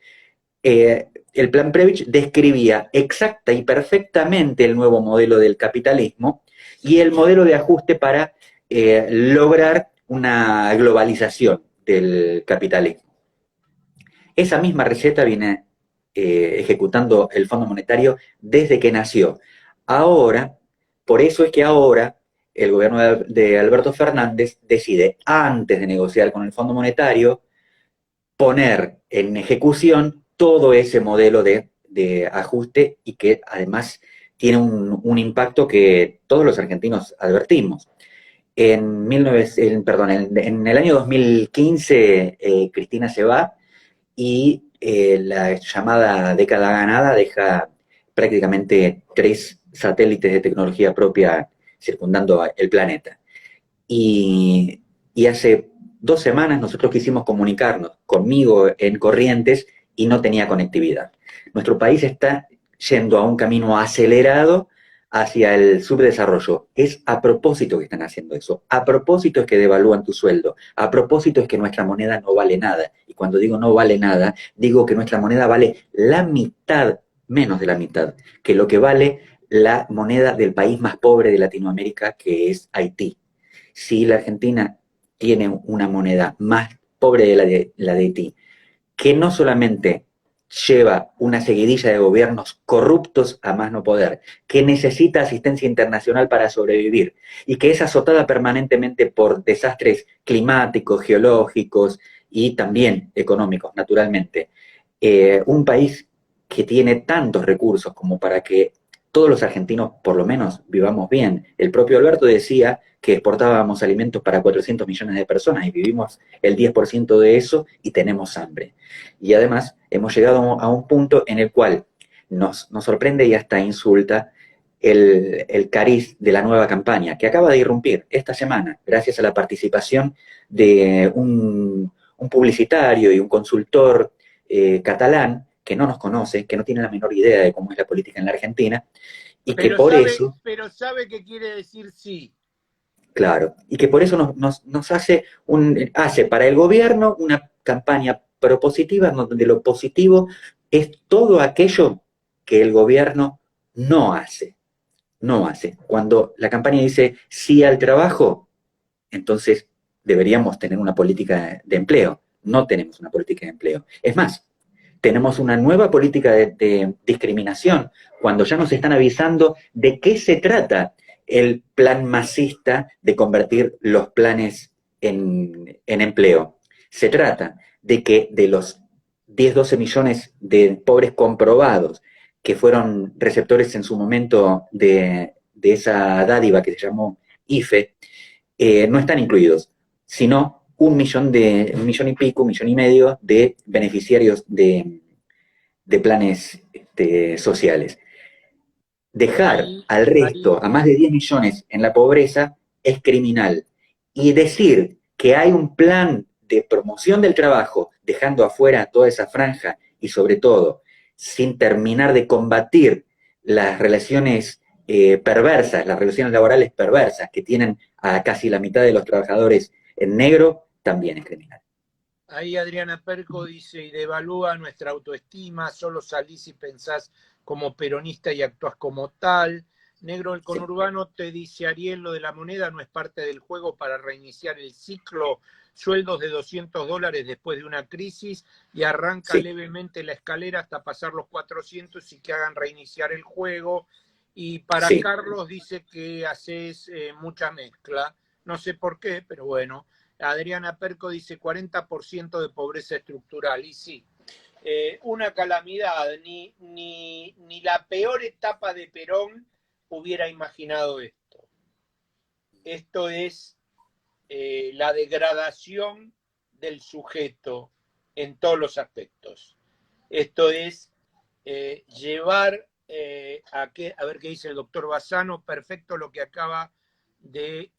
B: El Plan Previch describía exacta y perfectamente el nuevo modelo del capitalismo y el modelo de ajuste para lograr una globalización del capitalismo. Esa misma receta viene ejecutando el Fondo Monetario desde que nació. Ahora, por eso es que ahora el gobierno de Alberto Fernández decide, antes de negociar con el Fondo Monetario, poner en ejecución todo ese modelo de ajuste y que además tiene un impacto que todos los argentinos advertimos. En el año 2015, Cristina se va y la llamada década ganada deja prácticamente 3 satélites de tecnología propia circundando el planeta. Y hace 2 semanas nosotros quisimos comunicarnos conmigo en Corrientes y no tenía conectividad. Nuestro país está yendo a un camino acelerado hacia el subdesarrollo. Es a propósito que están haciendo eso. A propósito es que devalúan tu sueldo. A propósito es que nuestra moneda no vale nada. Y cuando digo no vale nada, digo que nuestra moneda vale la mitad, menos de la mitad, que lo que vale la moneda del país más pobre de Latinoamérica, que es Haití. Si la Argentina tiene una moneda más pobre de la de Haití, que no solamente lleva una seguidilla de gobiernos corruptos a más no poder, que necesita asistencia internacional para sobrevivir y que es azotada permanentemente por desastres climáticos, geológicos y también económicos, naturalmente. Un país que tiene tantos recursos como para que todos los argentinos, por lo menos, vivamos bien. El propio Alberto decía que exportábamos alimentos para 400 millones de personas y vivimos el 10% de eso y tenemos hambre. Y además hemos llegado a un punto en el cual nos sorprende y hasta insulta el cariz de la nueva campaña, que acaba de irrumpir esta semana, gracias a la participación de un publicitario y un consultor catalán que no nos conoce, que no tiene la menor idea de cómo es la política en la Argentina, y que por eso...
A: Pero sabe qué quiere decir sí.
B: Claro, y que por eso nos hace para el gobierno una campaña propositiva donde lo positivo es todo aquello que el gobierno no hace. No hace. Cuando la campaña dice sí al trabajo, entonces deberíamos tener una política de empleo. No tenemos una política de empleo. Es más, tenemos una nueva política de discriminación, cuando ya nos están avisando de qué se trata el plan masista de convertir los planes en empleo. Se trata de que de los 10, 12 millones de pobres comprobados que fueron receptores en su momento de esa dádiva que se llamó IFE, no están incluidos, sino un millón y pico, 1,5 millones de beneficiarios de planes sociales. Dejar al resto, a más de 10 millones en la pobreza, es criminal. Y decir que hay un plan de promoción del trabajo, dejando afuera toda esa franja y sobre todo sin terminar de combatir las relaciones perversas, las relaciones laborales perversas que tienen a casi la mitad de los trabajadores en negro, también es criminal.
A: Ahí Adriana Perco dice, y devalúa nuestra autoestima, solo salís y pensás como peronista y actuás como tal. Negro del conurbano te dice, Ariel, lo de la moneda no es parte del juego para reiniciar el ciclo, sueldos de $200 después de una crisis y arranca levemente la escalera hasta pasar los 400 y que hagan reiniciar el juego. Y para Carlos dice que haces mucha mezcla, no sé por qué, pero bueno. Adriana Perco dice 40% de pobreza estructural, y sí, una calamidad, ni la peor etapa de Perón hubiera imaginado esto. Esto es la degradación del sujeto en todos los aspectos. Esto es llevar a ver qué dice el doctor Bassano, perfecto lo que acaba de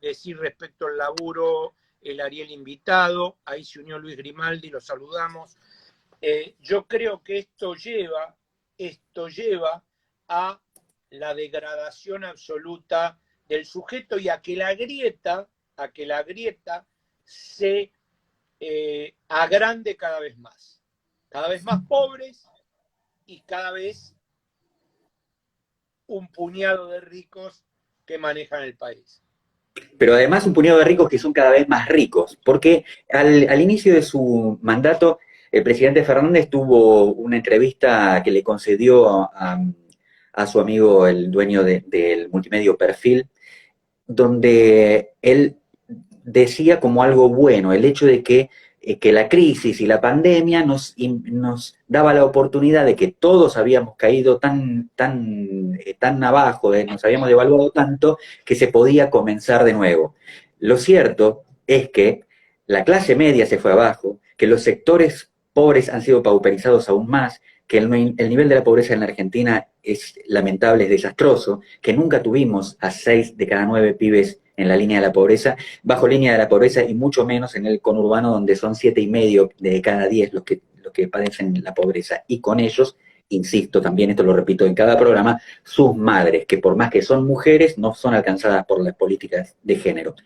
A: decir respecto al laburo el Ariel invitado, ahí se unió Luis Grimaldi, lo saludamos. Yo creo que esto lleva a la degradación absoluta del sujeto y a que la grieta se agrande cada vez más pobres y cada vez un puñado de ricos que manejan el país.
B: Pero además un puñado de ricos que son cada vez más ricos, porque al inicio de su mandato, el presidente Fernández tuvo una entrevista que le concedió a su amigo, el dueño del multimedio Perfil, donde él decía como algo bueno el hecho de que la crisis y la pandemia nos daba la oportunidad de que todos habíamos caído tan abajo, nos habíamos devaluado tanto, que se podía comenzar de nuevo. Lo cierto es que la clase media se fue abajo, que los sectores pobres han sido pauperizados aún más, que el nivel de la pobreza en la Argentina es lamentable, es desastroso, que nunca tuvimos a 6 de cada 9 pibes en la línea de la pobreza, bajo línea de la pobreza, y mucho menos en el conurbano, donde son 7,5 de cada 10 los que padecen la pobreza. Y con ellos, insisto, también esto lo repito en cada programa, sus madres, que por más que son mujeres, no son alcanzadas por las políticas de género.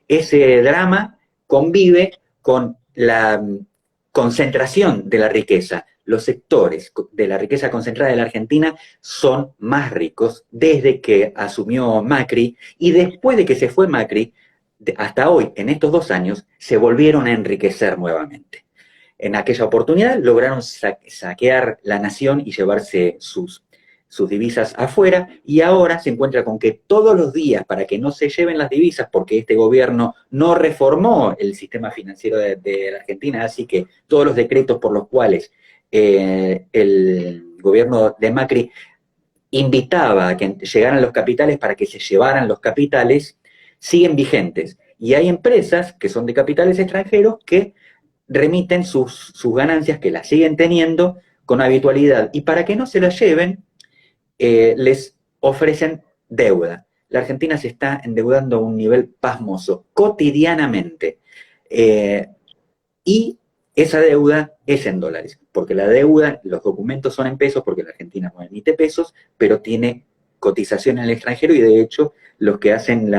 B: Ese drama convive con la concentración de la riqueza. Los sectores de la riqueza concentrada de la Argentina son más ricos desde que asumió Macri, y después de que se fue Macri, hasta hoy, en estos 2 años, se volvieron a enriquecer nuevamente. En aquella oportunidad lograron saquear la nación y llevarse sus divisas afuera, y ahora se encuentra con que todos los días, para que no se lleven las divisas, porque este gobierno no reformó el sistema financiero de la Argentina, así que todos los decretos por los cuales el gobierno de Macri invitaba a que llegaran los capitales para que se llevaran los capitales, siguen vigentes. Y hay empresas que son de capitales extranjeros que remiten sus ganancias, que las siguen teniendo con habitualidad. Y para que no se las lleven, les ofrecen deuda. La Argentina se está endeudando a un nivel pasmoso, cotidianamente. Y esa deuda es en dólares, porque la deuda, los documentos son en pesos, porque la Argentina no emite pesos, pero tiene cotización en el extranjero, y de hecho los que hacen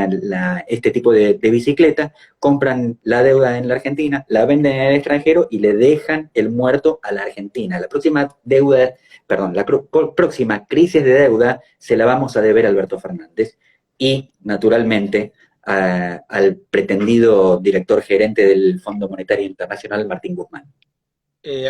B: este tipo de bicicleta compran la deuda en la Argentina, la venden en el extranjero y le dejan el muerto a la Argentina. La próxima próxima crisis de deuda se la vamos a deber a Alberto Fernández y, naturalmente, al pretendido director gerente del Fondo Monetario Internacional, Martín Guzmán.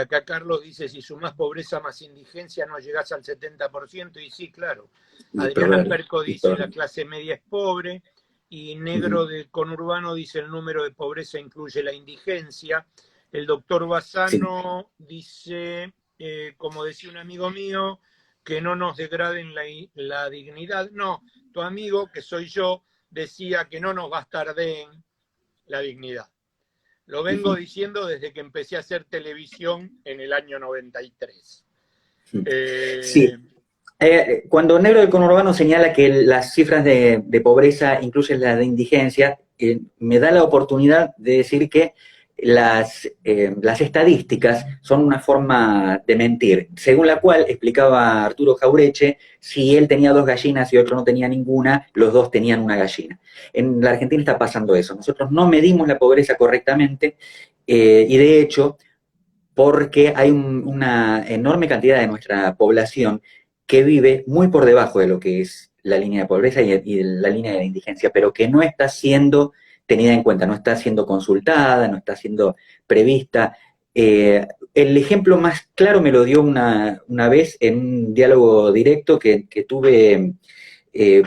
A: Acá Carlos dice, si sumás pobreza más indigencia no llegás al 70%, y sí, claro. Adriana Perco dice, la clase media es pobre, y Negro del conurbano dice, el número de pobreza incluye la indigencia. El doctor Bassano dice, como decía un amigo mío, que no nos degraden la dignidad. No, tu amigo, que soy yo, decía que no nos bastarden la dignidad. Lo vengo diciendo desde que empecé a hacer televisión en el año 93.
B: Sí. Cuando Negro del conurbano señala que las cifras de pobreza incluyen las de indigencia, me da la oportunidad de decir que las estadísticas son una forma de mentir, según la cual, explicaba Arturo Jaureche, si él tenía 2 gallinas y otro no tenía ninguna, los dos tenían una gallina. En la Argentina está pasando eso. Nosotros no medimos la pobreza correctamente y de hecho, porque hay una enorme cantidad de nuestra población que vive muy por debajo de lo que es la línea de pobreza y la línea de la indigencia, pero que no está siendo tenida en cuenta, no está siendo consultada, no está siendo prevista. El ejemplo más claro me lo dio una vez en un diálogo directo que tuve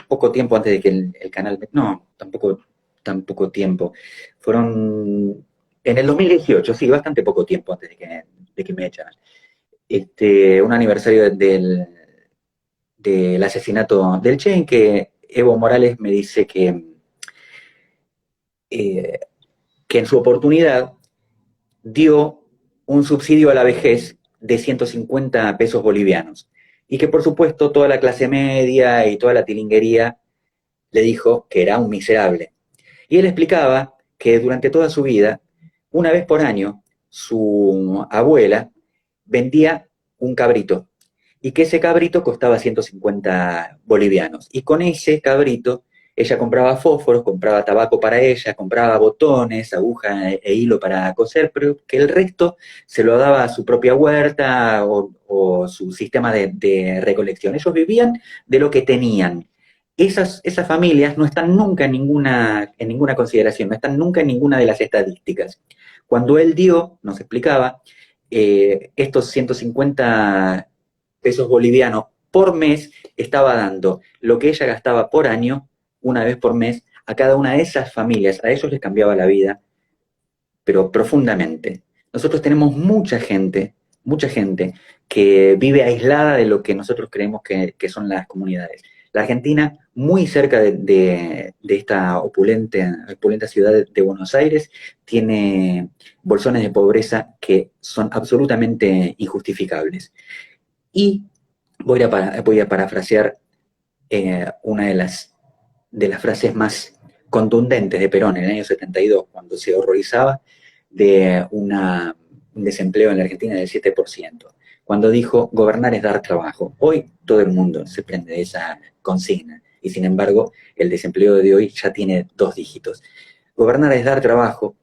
B: poco tiempo antes de que el canal, no, tampoco tiempo, fueron en el 2018, sí, bastante poco tiempo antes de que me echaran. Un aniversario del asesinato del Che, en que Evo Morales me dice eh, que en su oportunidad dio un subsidio a la vejez de 150 pesos bolivianos. Y que por supuesto toda la clase media y toda la tilinguería le dijo que era un miserable. Y él explicaba que durante toda su vida, una vez por año, su abuela vendía un cabrito y que ese cabrito costaba 150 bolivianos. Y con ese cabrito ella compraba fósforos, compraba tabaco para ella, compraba botones, aguja e hilo para coser, pero que el resto se lo daba a su propia huerta o su sistema de recolección. Ellos vivían de lo que tenían. Esas familias no están nunca en ninguna consideración, no están nunca en ninguna de las estadísticas. Cuando él dio, nos explicaba, estos 150 pesos bolivianos por mes, estaba dando lo que ella gastaba por año, una vez por mes, a cada una de esas familias. A ellos les cambiaba la vida, pero profundamente. Nosotros tenemos mucha gente que vive aislada de lo que nosotros creemos que son las comunidades. La Argentina, muy cerca de esta opulenta ciudad de Buenos Aires, tiene bolsones de pobreza que son absolutamente injustificables. Y voy a parafrasear una de las frases más contundentes de Perón en el año 72, cuando se horrorizaba de un desempleo en la Argentina del 7%, cuando dijo, gobernar es dar trabajo. Hoy todo el mundo se prende de esa consigna, y sin embargo el desempleo de hoy ya tiene 2 dígitos. Gobernar es dar trabajo,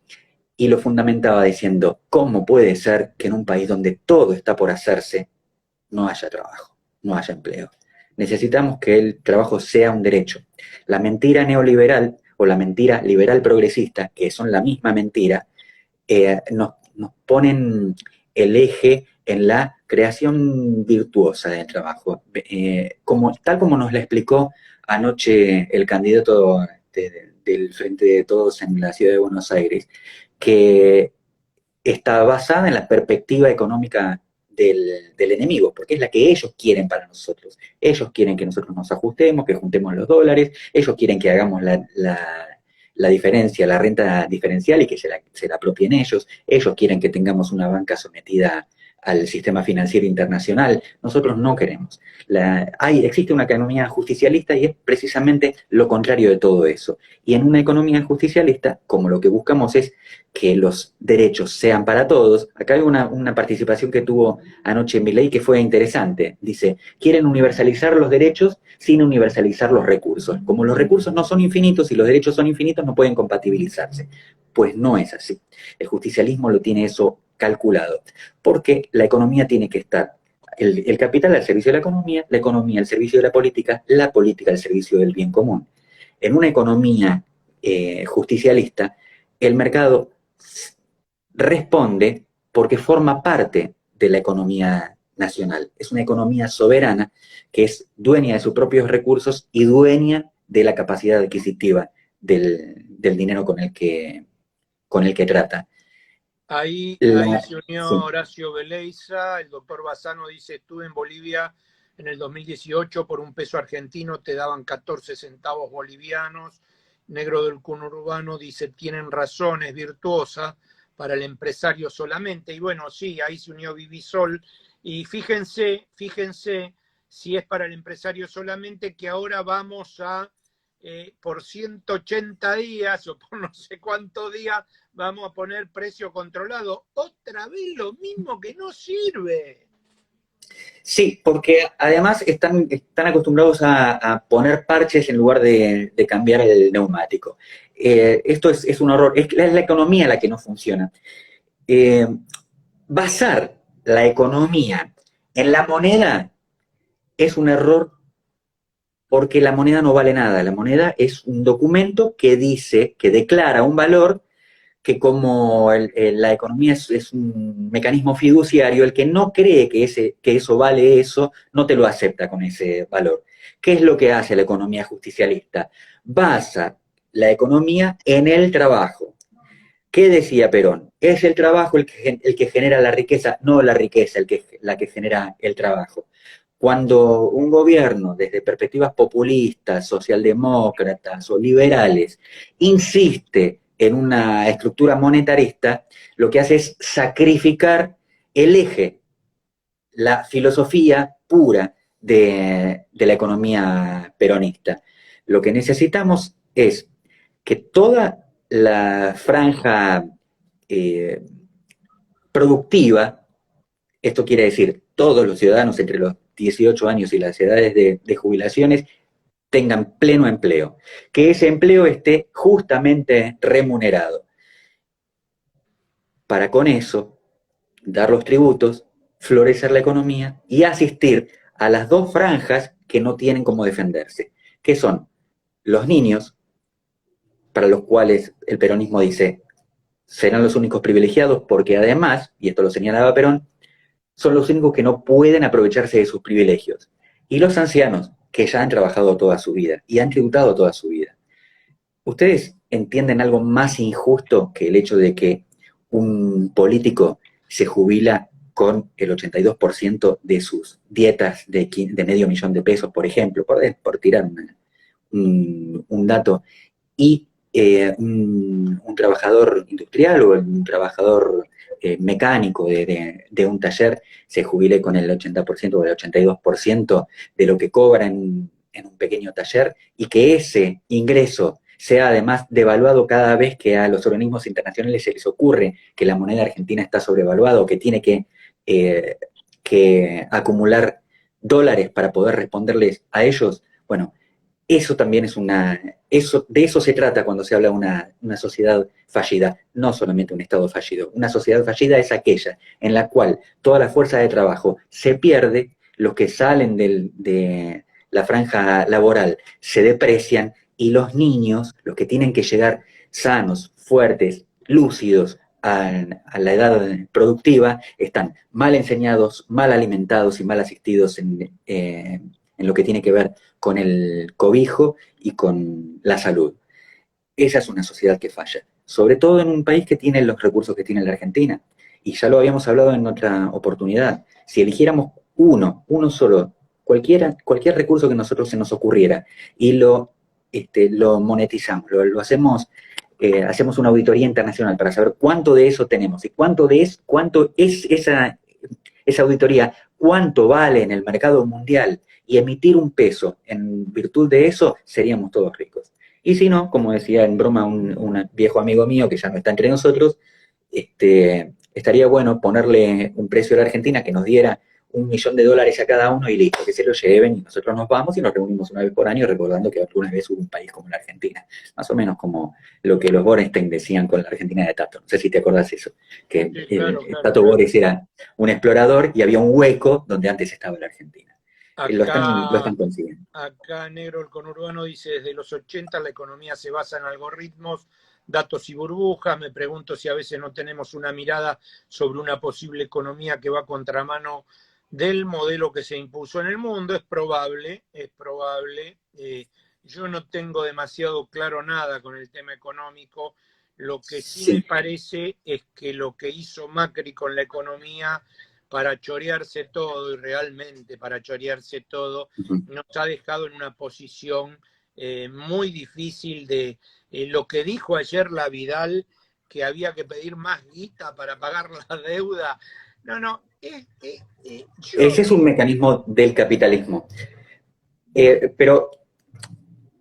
B: y lo fundamentaba diciendo, ¿cómo puede ser que en un país donde todo está por hacerse no haya trabajo, no haya empleo? Necesitamos que el trabajo sea un derecho. La mentira neoliberal o la mentira liberal progresista, que son la misma mentira, nos ponen el eje en la creación virtuosa del trabajo. Tal como nos la explicó anoche el candidato del Frente de Todos en la ciudad de Buenos Aires, que está basada en la perspectiva económica del enemigo, porque es la que ellos quieren para nosotros. Ellos quieren que nosotros nos ajustemos, que juntemos los dólares, ellos quieren que hagamos la diferencia, la renta diferencial y que se la apropien ellos quieren que tengamos una banca sometida al sistema financiero internacional. Nosotros no queremos. Existe una economía justicialista y es precisamente lo contrario de todo eso. Y en una economía justicialista, como lo que buscamos es que los derechos sean para todos, acá hay una participación que tuvo anoche Milei que fue interesante. Dice, quieren universalizar los derechos sin universalizar los recursos. Como los recursos no son infinitos y los derechos son infinitos, no pueden compatibilizarse. Pues no es así. El justicialismo lo tiene eso calculado, porque la economía tiene que estar, el capital al servicio de la economía al servicio de la política al servicio del bien común. En una economía justicialista, el mercado responde porque forma parte de la economía nacional. Es una economía soberana que es dueña de sus propios recursos y dueña de la capacidad adquisitiva del dinero con el que trata.
A: Ahí se unió
B: Sí.
A: Horacio Beleiza, el doctor Bassano dice, estuve en Bolivia en el 2018, por un peso argentino te daban 14 centavos bolivianos. Negro del Conurbano dice, tienen razón, es virtuosa para el empresario solamente. Y bueno, sí, ahí se unió Vivisol. Y fíjense si es para el empresario solamente, que ahora vamos a por 180 días o por no sé cuántos días vamos a poner precio controlado. Otra vez lo mismo que no sirve.
B: Sí, porque además están acostumbrados a poner parches en lugar de cambiar el neumático. Esto es un horror, es la economía la que no funciona. Eh, Basar la economía en la moneda es un error porque la moneda no vale nada. La moneda es un documento que dice, que declara un valor que como la economía es un mecanismo fiduciario, el que no cree que eso vale eso, no te lo acepta con ese valor. ¿Qué es lo que hace la economía justicialista? Basa la economía en el trabajo. ¿Qué decía Perón? Es el trabajo el que genera la riqueza, no la riqueza la que genera el trabajo. Cuando un gobierno, desde perspectivas populistas, socialdemócratas o liberales, insiste en una estructura monetarista, lo que hace es sacrificar el eje, la filosofía pura de la economía peronista. Lo que necesitamos es que toda la franja eh, productiva, esto quiere decir todos los ciudadanos entre los 18 años y las edades de jubilaciones, tengan pleno empleo, que ese empleo esté justamente remunerado. Para con eso, dar los tributos, florecer la economía y asistir a las dos franjas que no tienen cómo defenderse, que son los niños, para los cuales el peronismo dice serán los únicos privilegiados porque además, y esto lo señalaba Perón, son los únicos que no pueden aprovecharse de sus privilegios. Y los ancianos, que ya han trabajado toda su vida y han tributado toda su vida. ¿Ustedes entienden algo más injusto que el hecho de que un político se jubila con el 82% de sus dietas de medio millón de pesos, por ejemplo, por tirar un dato, y un trabajador industrial o un trabajador mecánico de un taller se jubile con el 80% o el 82% de lo que cobra en un pequeño taller y que ese ingreso sea además devaluado cada vez que a los organismos internacionales se les ocurre que la moneda argentina está sobrevaluada o que tiene que acumular dólares para poder responderles a ellos. Bueno, eso también es de eso se trata cuando se habla de una sociedad fallida, no solamente un Estado fallido. Una sociedad fallida es aquella en la cual toda la fuerza de trabajo se pierde, los que salen de la franja laboral se deprecian y los niños, los que tienen que llegar sanos, fuertes, lúcidos a la edad productiva, están mal enseñados, mal alimentados y mal asistidos en lo que tiene que ver con el cobijo y con la salud. Esa es una sociedad que falla, sobre todo en un país que tiene los recursos que tiene la Argentina. Y ya lo habíamos hablado en otra oportunidad. Si eligiéramos uno solo, cualquier recurso que a nosotros se nos ocurriera y lo monetizamos, lo hacemos, hacemos una auditoría internacional para saber cuánto de eso tenemos y cuánto es esa auditoría, cuánto vale en el mercado mundial y emitir un peso en virtud de eso, seríamos todos ricos. Y si no, como decía en broma un viejo amigo mío que ya no está entre nosotros, estaría bueno ponerle un precio a la Argentina que nos diera $1.000.000 a cada uno y listo, que se lo lleven y nosotros nos vamos y nos reunimos una vez por año recordando que alguna vez hubo un país como la Argentina. Más o menos como lo que los Borenstein decían con la Argentina de Tato. No sé si te acordás eso, que
A: Sí, claro,
B: Tato Bores era un explorador y había un hueco donde antes estaba la Argentina. Lo están consiguiendo.
A: Acá Negro el Conurbano dice, desde los 80 la economía se basa en algoritmos, datos y burbujas. Me pregunto si a veces no tenemos una mirada sobre una posible economía que va a contramano del modelo que se impuso en el mundo. Es probable. Yo no tengo demasiado claro nada con el tema económico. Lo que sí me parece es que lo que hizo Macri con la economía para chorearse todo, y realmente para chorearse todo, nos ha dejado en una posición muy difícil de lo que dijo ayer la Vidal, que había que pedir más guita para pagar la deuda. No,
B: Ese es un mecanismo del capitalismo. Pero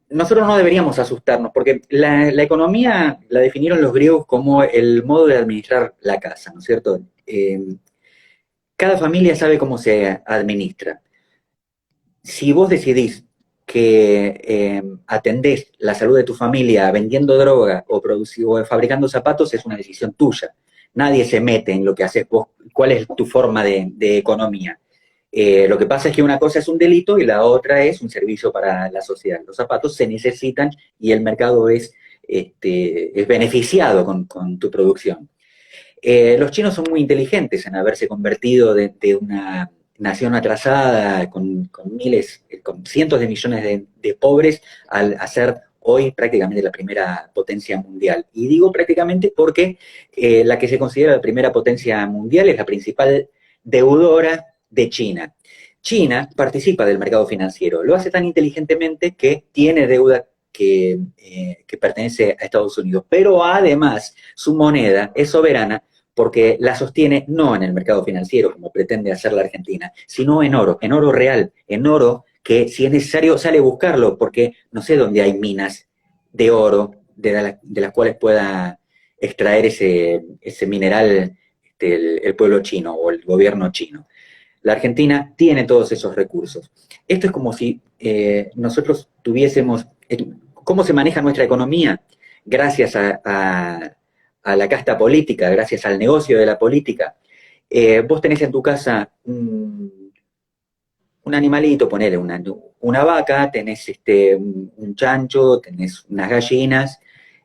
B: nosotros no deberíamos asustarnos, porque la economía la definieron los griegos como el modo de administrar la casa, ¿no es cierto? Cada familia sabe cómo se administra. Si vos decidís que atendés la salud de tu familia vendiendo droga o fabricando zapatos, es una decisión tuya. Nadie se mete en lo que haces vos, cuál es tu forma de economía. Lo que pasa es que una cosa es un delito y la otra es un servicio para la sociedad. Los zapatos se necesitan y el mercado es beneficiado con tu producción. Los chinos son muy inteligentes en haberse convertido de una nación atrasada con cientos de millones de pobres al hacer hoy prácticamente la primera potencia mundial. Y digo prácticamente porque la que se considera la primera potencia mundial es la principal deudora de China. China participa del mercado financiero, lo hace tan inteligentemente que tiene deuda que pertenece a Estados Unidos, pero además su moneda es soberana porque la sostiene no en el mercado financiero, como pretende hacer la Argentina, sino en oro real, en oro que si es necesario sale a buscarlo, porque no sé dónde hay minas de oro de las cuales pueda extraer ese mineral el pueblo chino o el gobierno chino. La Argentina tiene todos esos recursos. Esto es como si nosotros tuviésemos, ¿cómo se maneja nuestra economía? Gracias a la casta política, gracias al negocio de la política. Vos tenés en tu casa un animalito, ponele una vaca, tenés un chancho, tenés unas gallinas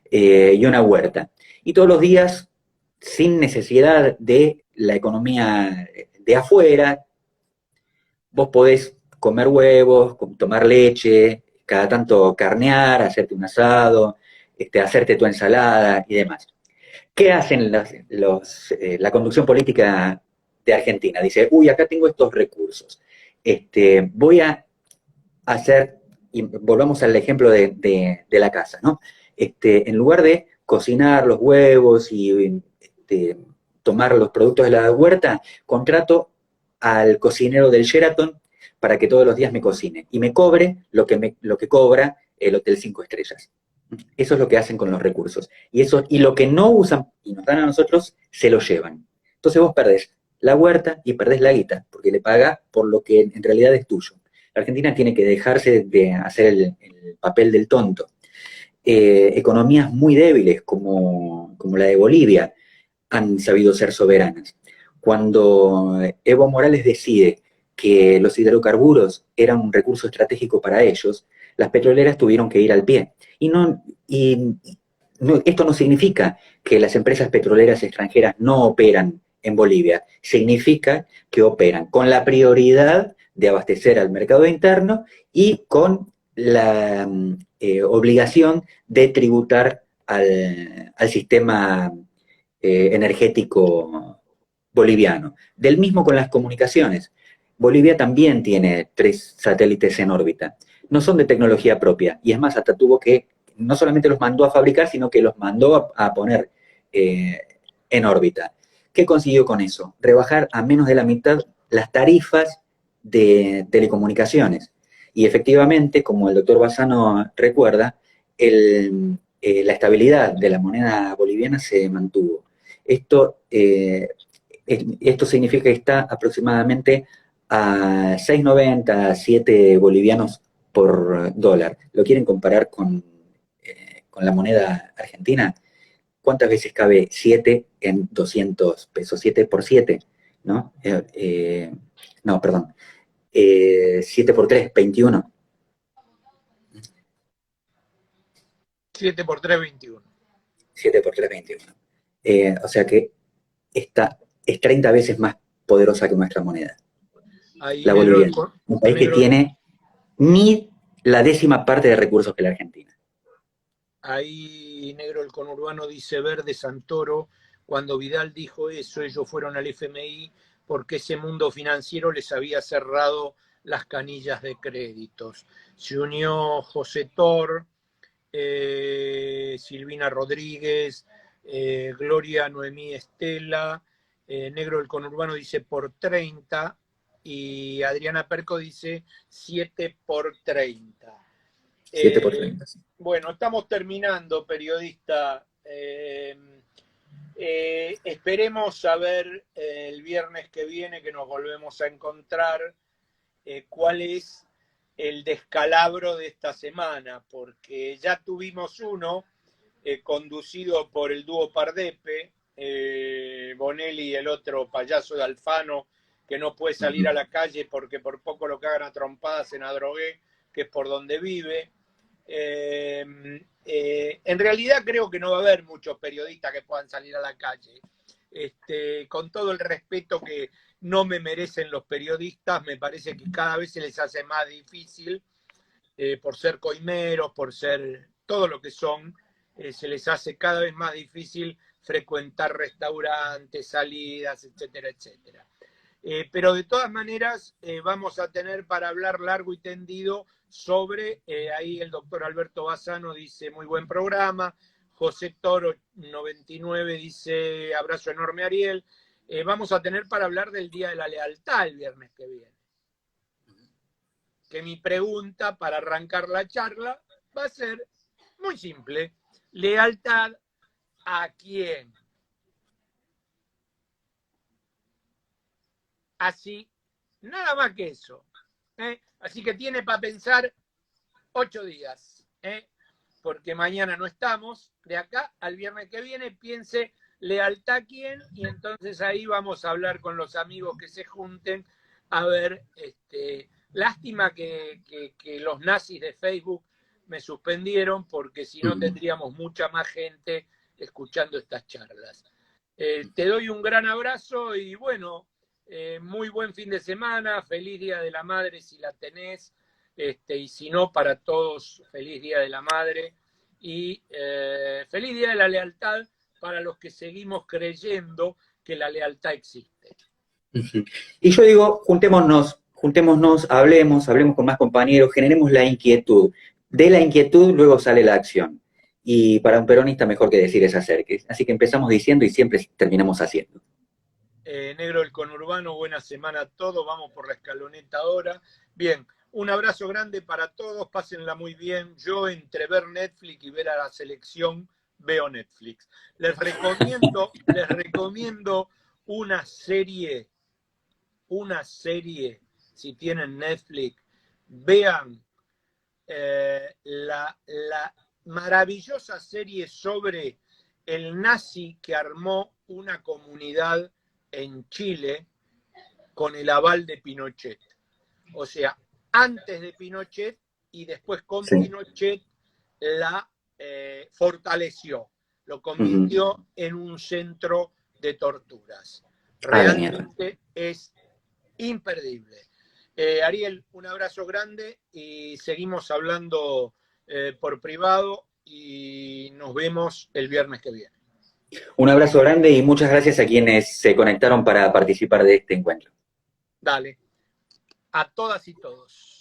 B: y una huerta. Y todos los días, sin necesidad de la economía de afuera, vos podés comer huevos, tomar leche, cada tanto carnear, hacerte un asado, hacerte tu ensalada y demás. ¿Qué hacen la conducción política de Argentina? Dice, uy, acá tengo estos recursos. Voy a hacer, y volvamos al ejemplo de la casa, ¿no? En lugar de cocinar los huevos y tomar los productos de la huerta, contrato al cocinero del Sheraton para que todos los días me cocine y me cobre lo que cobra el Hotel 5 Estrellas. Eso es lo que hacen con los recursos. Y lo que no usan y nos dan a nosotros, se lo llevan. Entonces vos perdés la huerta y perdés la guita, porque le paga por lo que en realidad es tuyo. La Argentina tiene que dejarse de hacer el papel del tonto. Economías muy débiles, como la de Bolivia, han sabido ser soberanas. Cuando Evo Morales decide que los hidrocarburos eran un recurso estratégico para ellos, las petroleras tuvieron que ir al pie. Esto no significa que las empresas petroleras extranjeras no operan en Bolivia, significa que operan con la prioridad de abastecer al mercado interno y con la obligación de tributar al sistema energético boliviano. Del mismo con las comunicaciones. Bolivia también tiene 3 satélites en órbita. No son de tecnología propia, y es más, hasta tuvo que, no solamente los mandó a fabricar, sino que los mandó a poner eh, en órbita. ¿Qué consiguió con eso? Rebajar a menos de la mitad las tarifas de telecomunicaciones. Y efectivamente, como el doctor Bassano recuerda, la estabilidad de la moneda boliviana se mantuvo. Esto significa que está aproximadamente a 6,90, 7 bolivianos por dólar. ¿Lo quieren comparar con la moneda argentina? ¿Cuántas veces cabe 7 en 200 pesos? 7 por 7, ¿no? No, perdón. 7 por 3, 21.
A: 7 por 3, 21.
B: 7 por 3, 21. O sea que esta es 30 veces más poderosa que nuestra moneda,
A: Ahí
B: la
A: negro,
B: boliviana. Un país que tiene ni la 10ª parte de recursos que la Argentina.
A: ahí negro el conurbano dice Verde Santoro, cuando Vidal dijo eso, ellos fueron al FMI porque ese mundo financiero les había cerrado las canillas de créditos. Se unió José Tor, Silvina Rodríguez, Gloria Noemí Estela, Negro del Conurbano dice por 30 y Adriana Perco dice 7 por 30.
B: 7 por 30. Sí.
A: Bueno, estamos terminando, periodista. Esperemos saber el viernes que viene, que nos volvemos a encontrar, cuál es el descalabro de esta semana, porque ya tuvimos uno conducido por el dúo Pardepe, Bonelli y el otro payaso de Alfano, que no puede salir a la calle porque por poco lo cagan a trompadas en Adrogué, que es por donde vive. En realidad creo que no va a haber muchos periodistas que puedan salir a la calle. Con todo el respeto que no me merecen los periodistas, me parece que cada vez se les hace más difícil, por ser coimeros, por ser todo lo que son, se les hace cada vez más difícil frecuentar restaurantes, salidas, etcétera, etcétera. Pero de todas maneras vamos a tener para hablar largo y tendido sobre, ahí el doctor Alberto Bassano dice muy buen programa, José Toro 99 dice abrazo enorme Ariel, vamos a tener para hablar del Día de la Lealtad el viernes que viene. Que mi pregunta para arrancar la charla va a ser muy simple, ¿lealtad a quién? Así, nada más que eso. Así que tiene para pensar 8 días, porque mañana no estamos. De acá al viernes que viene piense lealtad a quién y entonces ahí vamos a hablar con los amigos que se junten a ver. Lástima que los nazis de Facebook me suspendieron porque si no tendríamos mucha más gente escuchando estas charlas. Te doy un gran abrazo y bueno, muy buen fin de semana, feliz Día de la Madre si la tenés, y si no, para todos, feliz Día de la Madre y feliz Día de la Lealtad para los que seguimos creyendo que la lealtad existe.
B: Y yo digo, juntémonos, hablemos con más compañeros, generemos la inquietud. De la inquietud luego sale la acción. Y para un peronista mejor que decir es hacer. Así que empezamos diciendo y siempre terminamos haciendo.
A: Negro del Conurbano, buena semana a todos, vamos por la escaloneta ahora. Bien, un abrazo grande para todos, pásenla muy bien. Yo entre ver Netflix y ver a la selección, veo Netflix. Les recomiendo una serie, si tienen Netflix, vean la maravillosa serie sobre el nazi que armó una comunidad en Chile con el aval de Pinochet. O sea, antes de Pinochet y después con Pinochet la fortaleció, lo convirtió en un centro de torturas. Realmente es imperdible. Ariel, un abrazo grande y seguimos hablando por privado y nos vemos el viernes que viene.
B: Un abrazo grande y muchas gracias a quienes se conectaron para participar de este encuentro.
A: Dale, a todas y todos.